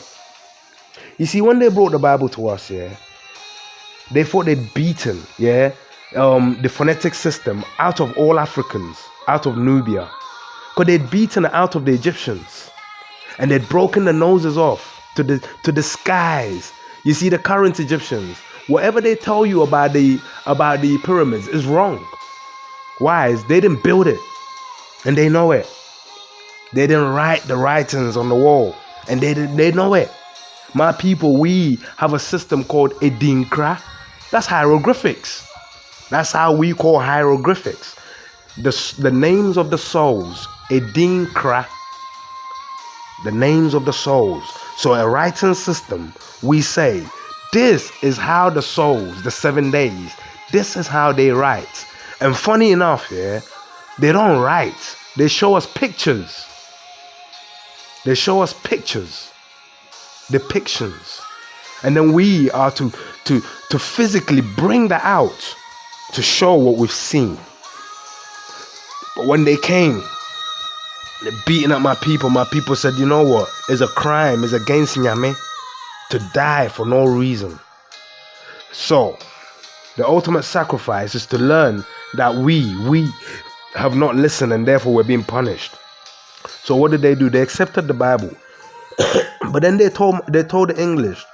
You see, when they brought the Bible to us, yeah, they thought they'd beaten, yeah, the phonetic system out of all Africans, out of Nubia. Because they'd beaten it out of the Egyptians. And they'd broken the noses off to the skies. You see, the current Egyptians, whatever they tell you about the pyramids is wrong. Why? They didn't build it. And they know it. They didn't write the writings on the wall. And they know it. My people, we have a system called Edinkra. That's hieroglyphics. That's how we call hieroglyphics. The names of the souls, Edinkra. The names of the souls. So a writing system, we say, this is how the souls, the 7 days, this is how they write. And funny enough, yeah, they don't write. They show us pictures. They show us pictures, depictions. And then we are to physically bring that out to show what we've seen. But when they came, they're beating up my people said, you know what? It's a crime, it's against Nyame to die for no reason. So, the ultimate sacrifice is to learn that we have not listened and therefore we're being punished. So what did they do? They accepted the Bible. But then they told the English,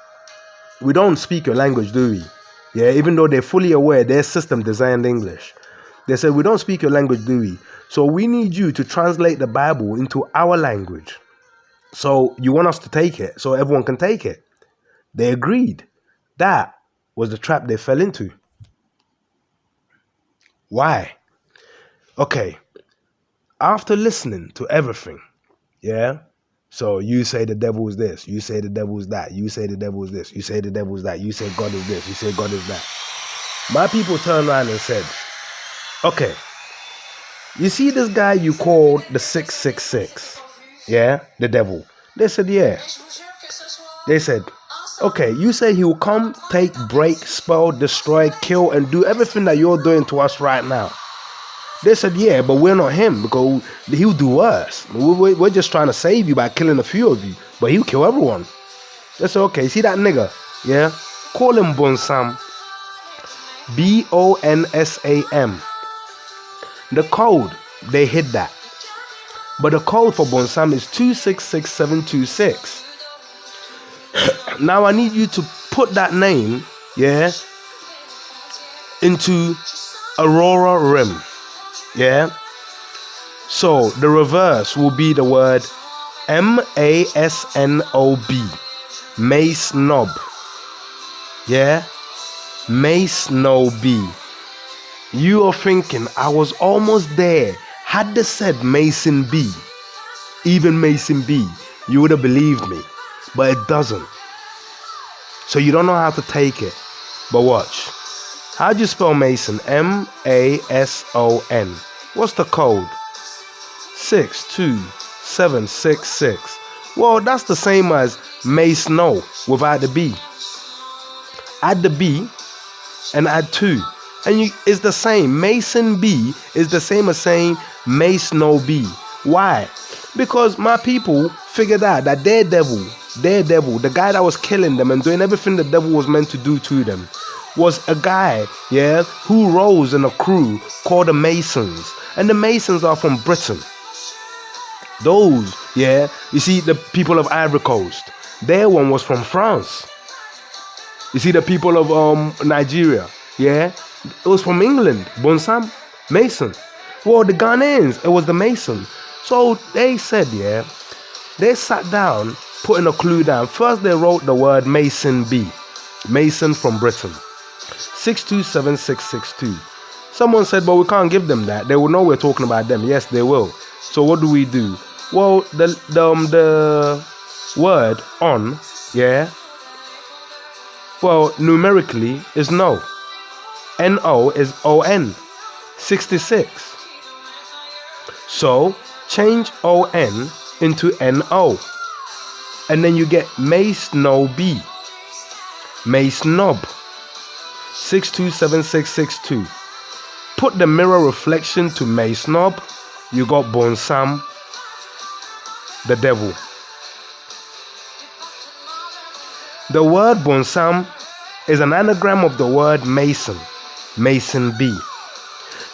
we don't speak your language, do we? Yeah, even though they're fully aware their system designed English. They said, we don't speak your language, do we? So we need you to translate the Bible into our language. So you want us to take it so everyone can take it. They agreed. That was the trap they fell into. Why? Okay. After listening to everything, yeah? So you say the devil is this, you say the devil is that, you say the devil is this, you say the devil is that, you say God is this, you say God is that. My people turned around and said, okay, you see this guy you called the 666, yeah, the devil. They said, yeah. They said, Okay, you say he will come, take, break, spell, destroy, kill, and do everything that you're doing to us right now. They said, yeah, but we're not him because he'll do worse. We're just trying to save you by killing a few of you, but he'll kill everyone. They said, okay, see that nigga? Yeah? Call him Bonsam. Bonsam. The code, they hid that. But the code for Bonsam is 266726. Now I need you to put that name, yeah, into Aurora Rim. Yeah? So the reverse will be the word MASNOB. Masnob. Yeah? Masnob. You are thinking, I was almost there. Had they said Mason B, even Mason B, you would have believed me. But it doesn't. So you don't know how to take it. But watch. How do you spell Mason? M-A-S-O-N. What's the code? 62766. Well, that's the same as Masno without the B. Add the B and add 2. And it's the same. Mason B is the same as saying Masno B. Why? Because my people figured out that Daredevil, the guy that was killing them and doing everything the devil was meant to do to them, was a guy, yeah, who rose in a crew called the Masons. And the Masons are from Britain. Those, yeah, you see the people of Ivory Coast, their one was from France. You see the people of Nigeria, yeah, it was from England. Bonsam, Mason. Well, the Ghanaians, it was the Mason. So they said, yeah, they sat down, putting a clue down. First they wrote the word Mason B. Mason from Britain. 6276662. Someone said, but we can't give them that. They will know we're talking about them. Yes, they will. So what do we do? Well, the word on, yeah, well, numerically is no. N-O is O-N. 66. So change O-N into N-O. And then you get Masnob. Masnob. 6276662. Put the mirror reflection to Masnob. You got Bonsam, the devil. The word Bonsam is an anagram of the word Mason, Mason B.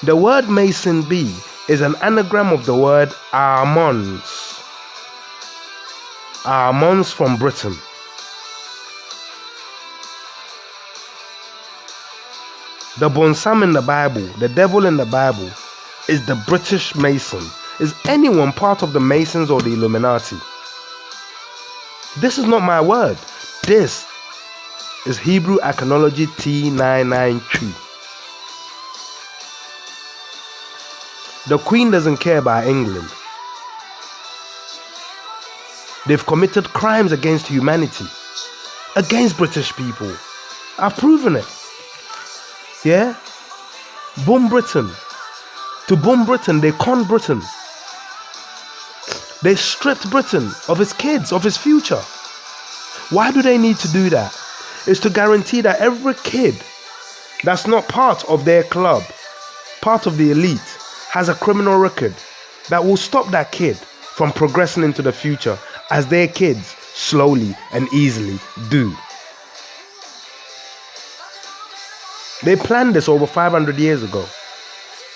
The word Mason B is an anagram of the word Armons. Armons from Britain. The Bonsam in the Bible, the devil in the Bible, is the British Mason. Is anyone part of the Masons or the Illuminati? This is not my word. This is Hebrew Iconology T993. The Queen doesn't care about England. They've committed crimes against humanity, against British people. I've proven it. Yeah? Boom Britain. To boom Britain, they conned Britain. They stripped Britain of its kids, of its future. Why do they need to do that? It's to guarantee that every kid that's not part of their club, part of the elite, has a criminal record that will stop that kid from progressing into the future as their kids slowly and easily do. They planned this over 500 years ago.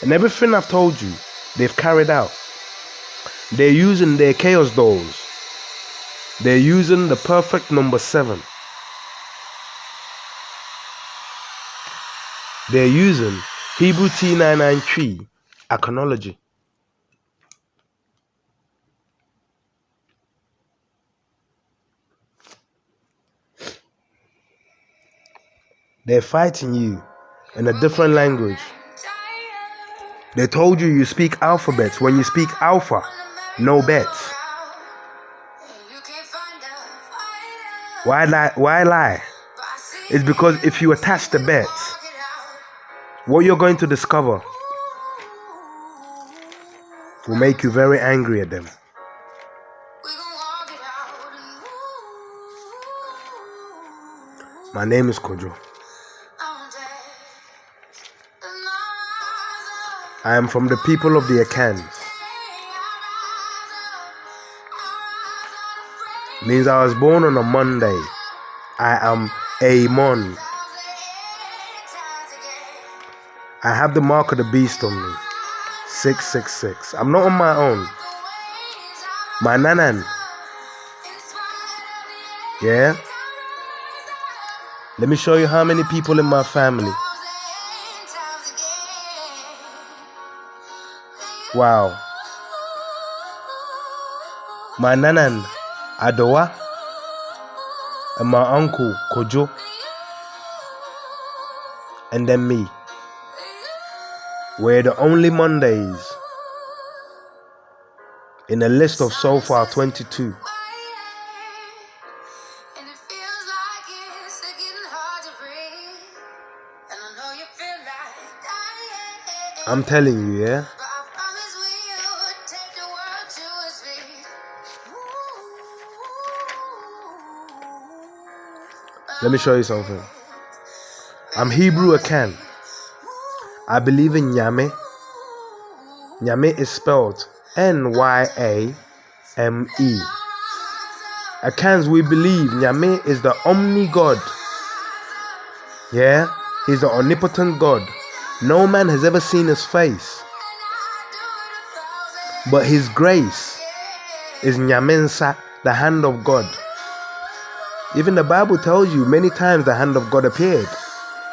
And everything I've told you, they've carried out. They're using their chaos dolls. They're using the perfect number 7. They're using Hebrew T993 iconology. They're fighting you in a different language. They told you speak alphabets. When you speak alpha, no bets. Why lie? Why lie? It's because if you attach the bets, what you're going to discover will make you very angry at them. My name is Kojo. I am from the people of the Akans. Means I was born on a Monday. I am a Mon. I have the mark of the beast on me. 666. I'm not on my own. My nanan. Yeah? Let me show you how many people in my family. Wow. My nanan, Adowa, and my uncle, Kojo, and then me. We're the only Mondays in a list of so far 22. I'm telling you, yeah? Let me show you something. I'm Hebrew Akan. I believe in Nyame. Nyame is spelled Nyame. Akans, we believe Nyame is the omni God. Yeah? He's the omnipotent God. No man has ever seen his face. But his grace is Nyamensa, the hand of God. Even the Bible tells you many times the hand of God appeared.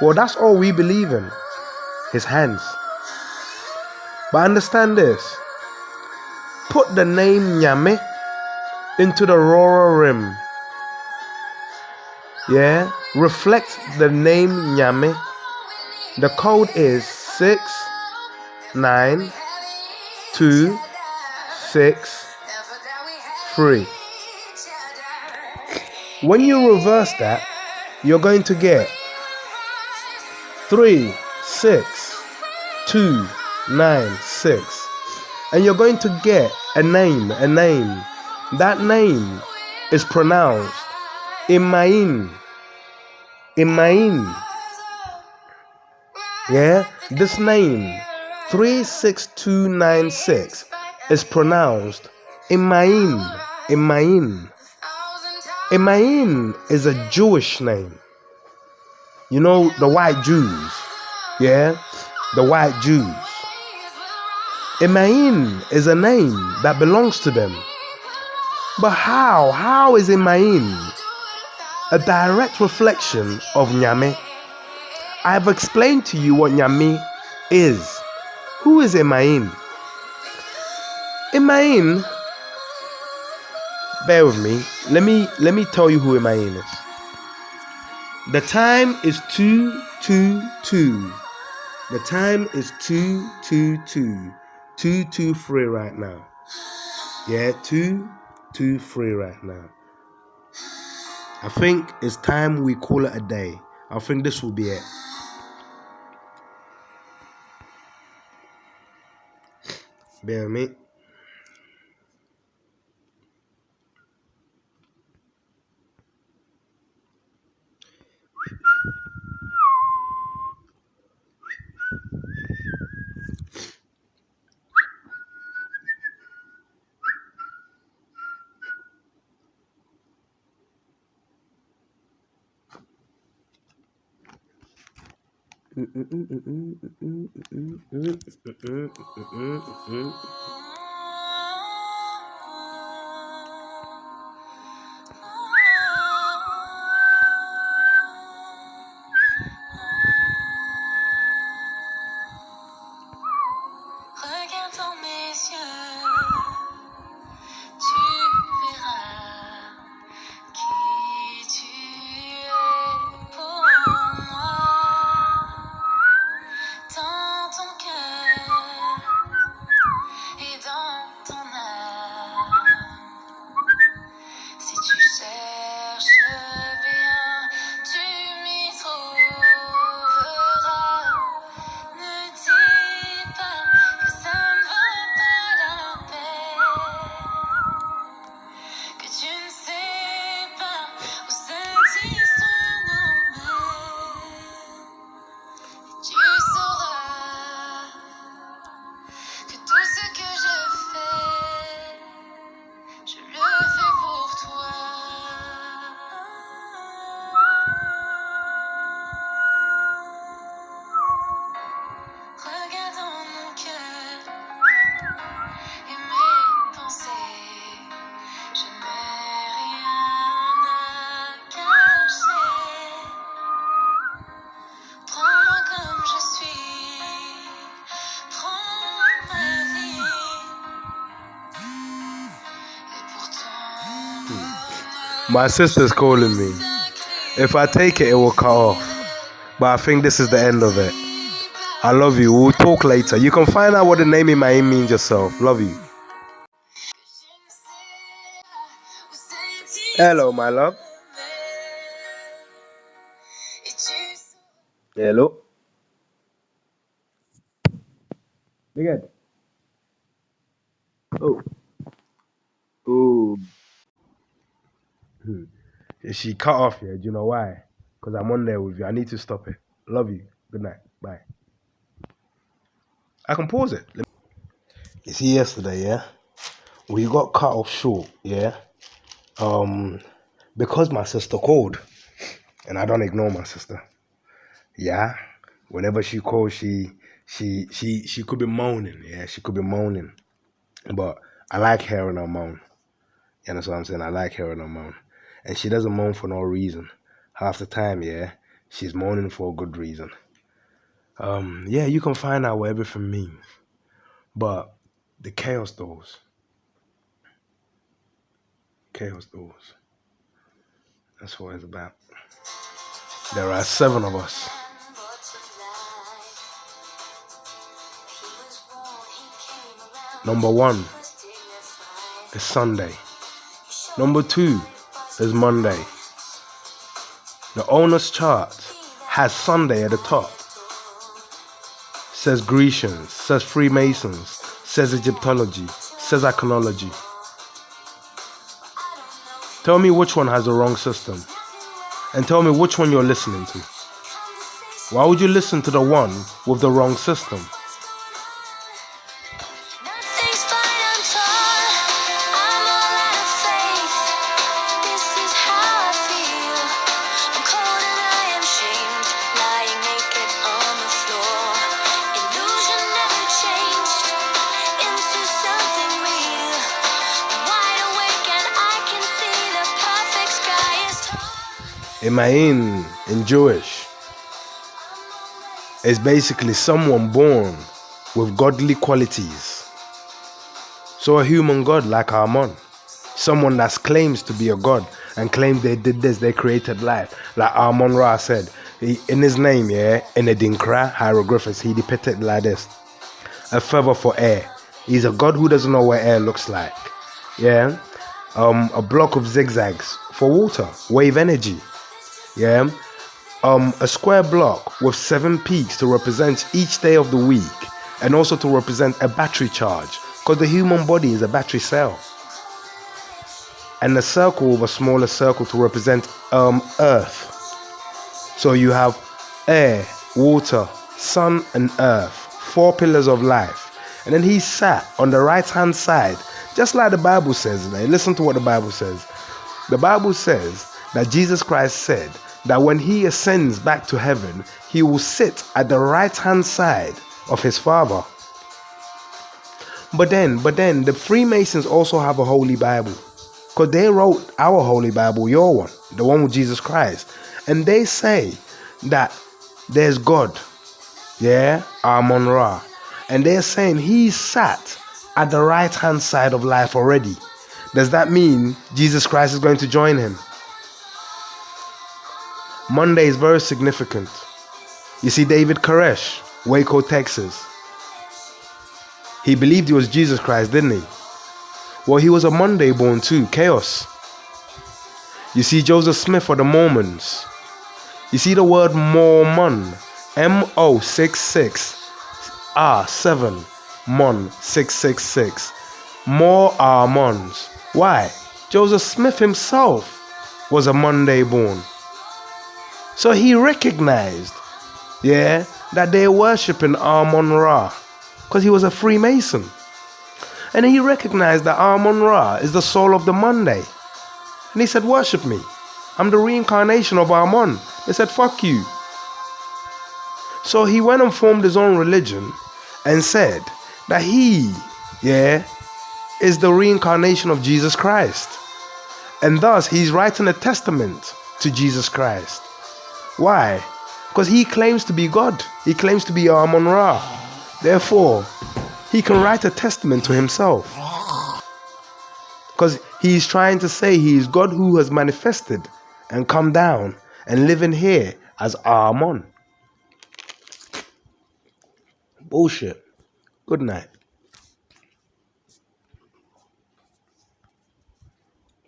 Well, that's all we believe in. His hands. But understand this. Put the name Nyame into the Rora rim. Yeah? Reflect the name Nyame. The code is 69263. When you reverse that, you're going to get 36296. And you're going to get a name. That name is pronounced Imain. Yeah? This name, 36296, is pronounced Imain. Imain is a Jewish name. You know, the white Jews. Yeah? The white Jews. Imain is a name that belongs to them. But how? How is Imain a direct reflection of Nyame? I have explained to you what Nyame is. Who is Imain? Imain, bear with me. Let me tell you who Imain is. The time is 2:22. The time is 2:22. 2:23 right now. Yeah, 2:23 right now. I think it's time we call it a day. I think this will be it. Bear with me. Regarde dans mes yeux, tu verras qui tu es pour moi. Dans ton cœur et My sister's calling me. If I take it, it will cut off. But I think this is the end of it. I love you. We'll talk later. You can find out what the name Imaim means yourself. Love you. Hello, my love. Hello. Big Ed. Oh. Ooh. She cut off here. Do you know why? Because I'm on there with you. I need to stop it. Love you. Good night. Bye. I can pause it. You see, yesterday, yeah, we got cut off short, yeah. Because my sister called, and I don't ignore my sister. Yeah, whenever she calls, she could be moaning. Yeah, she could be moaning, but I like hearing her moan. You understand what I'm saying? I like hearing her moan, and she doesn't moan for no reason. Half the time, yeah, she's moaning for a good reason. Yeah, you can find out what everything means, but the chaos doors. That's what it's about. There are 7 of us. Number 1 is Sunday. Number 2 is Monday. The owner's chart has Sunday at the top. Says Grecians, says Freemasons, says Egyptology, says iconology. Tell me which one has the wrong system. And tell me which one you're listening to. Why would you listen to the one with the wrong system? Imaim in Jewish is basically someone born with godly qualities. So a human god like Amon, someone that claims to be a god and claims they did this, they created life. Like Amon Ra said, in his name, yeah, in the Dinkra hieroglyphics, he depicted like this: a feather for air. He's a god who doesn't know what air looks like. Yeah, a block of zigzags for water, wave energy. Yeah, a square block with 7 peaks to represent each day of the week, and also to represent a battery charge, because the human body is a battery cell. And a circle with a smaller circle to represent earth. So you have air, water, sun and earth, 4 pillars of life. And then he sat on the right hand side, just like the Bible says. Listen to what the Bible says. The Bible says that Jesus Christ said that when he ascends back to heaven, he will sit at the right hand side of his Father. But then the Freemasons also have a Holy Bible, because they wrote our Holy Bible, your one, the one with Jesus Christ. And they say that there's God, yeah, Amon Ra. And they're saying he sat at the right hand side of life already. Does that mean Jesus Christ is going to join him? Monday is very significant. You see, David Koresh, Waco, Texas, he believed he was Jesus Christ, didn't he? Well, he was a Monday born too, Chaos. You see, Joseph Smith for the Mormons. You see the word Mormon, M-O-6-6, R-7, Mon, 666. More Armons. Why? Joseph Smith himself was a Monday born. So he recognized, yeah, that they're worshipping Amon Ra, because he was a Freemason. And he recognized that Amon Ra is the soul of the Monday. And he said, worship me. I'm the reincarnation of Amon. They said, fuck you. So he went and formed his own religion and said that he, yeah, is the reincarnation of Jesus Christ. And thus he's writing a testament to Jesus Christ. Why? Because he claims to be God. He claims to be Amon Ra. Therefore, he can write a testament to himself. Because he's trying to say he is God who has manifested and come down and living here as Amon. Bullshit. Good night.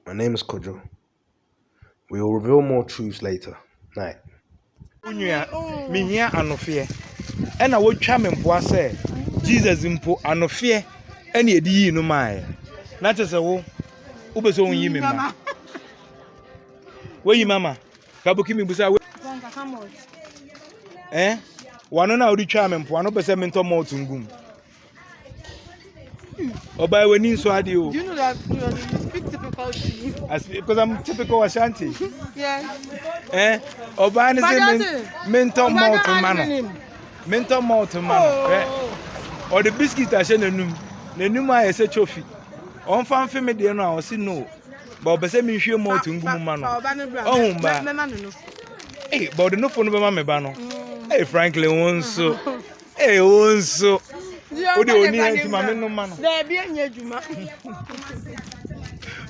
My name is Kojo. We will reveal more truths later. Night. Me here anofie. And I would cham mpoa say Jesus mpo anofie and ye di no mai. Na te se wo beso won yi me ma. Where you mama? Kabuki mi busa we. Wano na odi twa me mpo ano pese me nto malt ngum. Oba we ni so ade o. Do you know that you speak typical to you? Because I'm typical Ashanti. Yes. Oba ni say me nto malt mano. Me nto malt mano. Or the biscuit a she nanum. Nanum a yese chofi. On fan fe me de no a o si no. Ba obese me hwe malt ngum mano. Oh mba. Eh, but the no phone be ma me ba no. Hey, Franklin, onso. Hey, onso. Odi oni anti mame no ma no. There be anya djuma.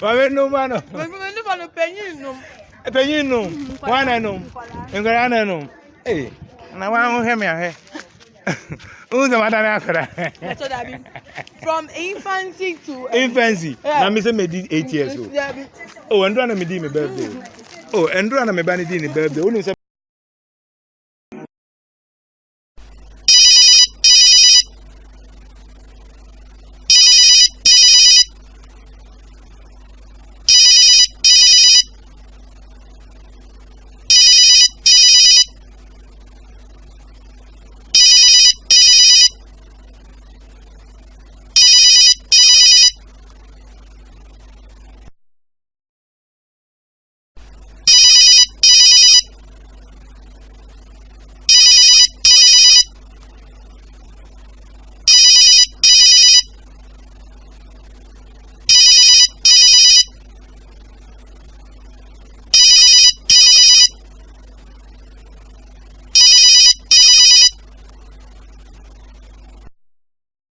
Mame no ma no. Me no ba no penyin no. Penyin no. Wana no. Ngara na no. Hey, na wa ho hwe me ahwe. Unza madana akara. So that be from infancy to infancy. Na me say me did 8 years old. Oh, endura na me di me birthday. Oh, endura na me ba ni di ni birthday.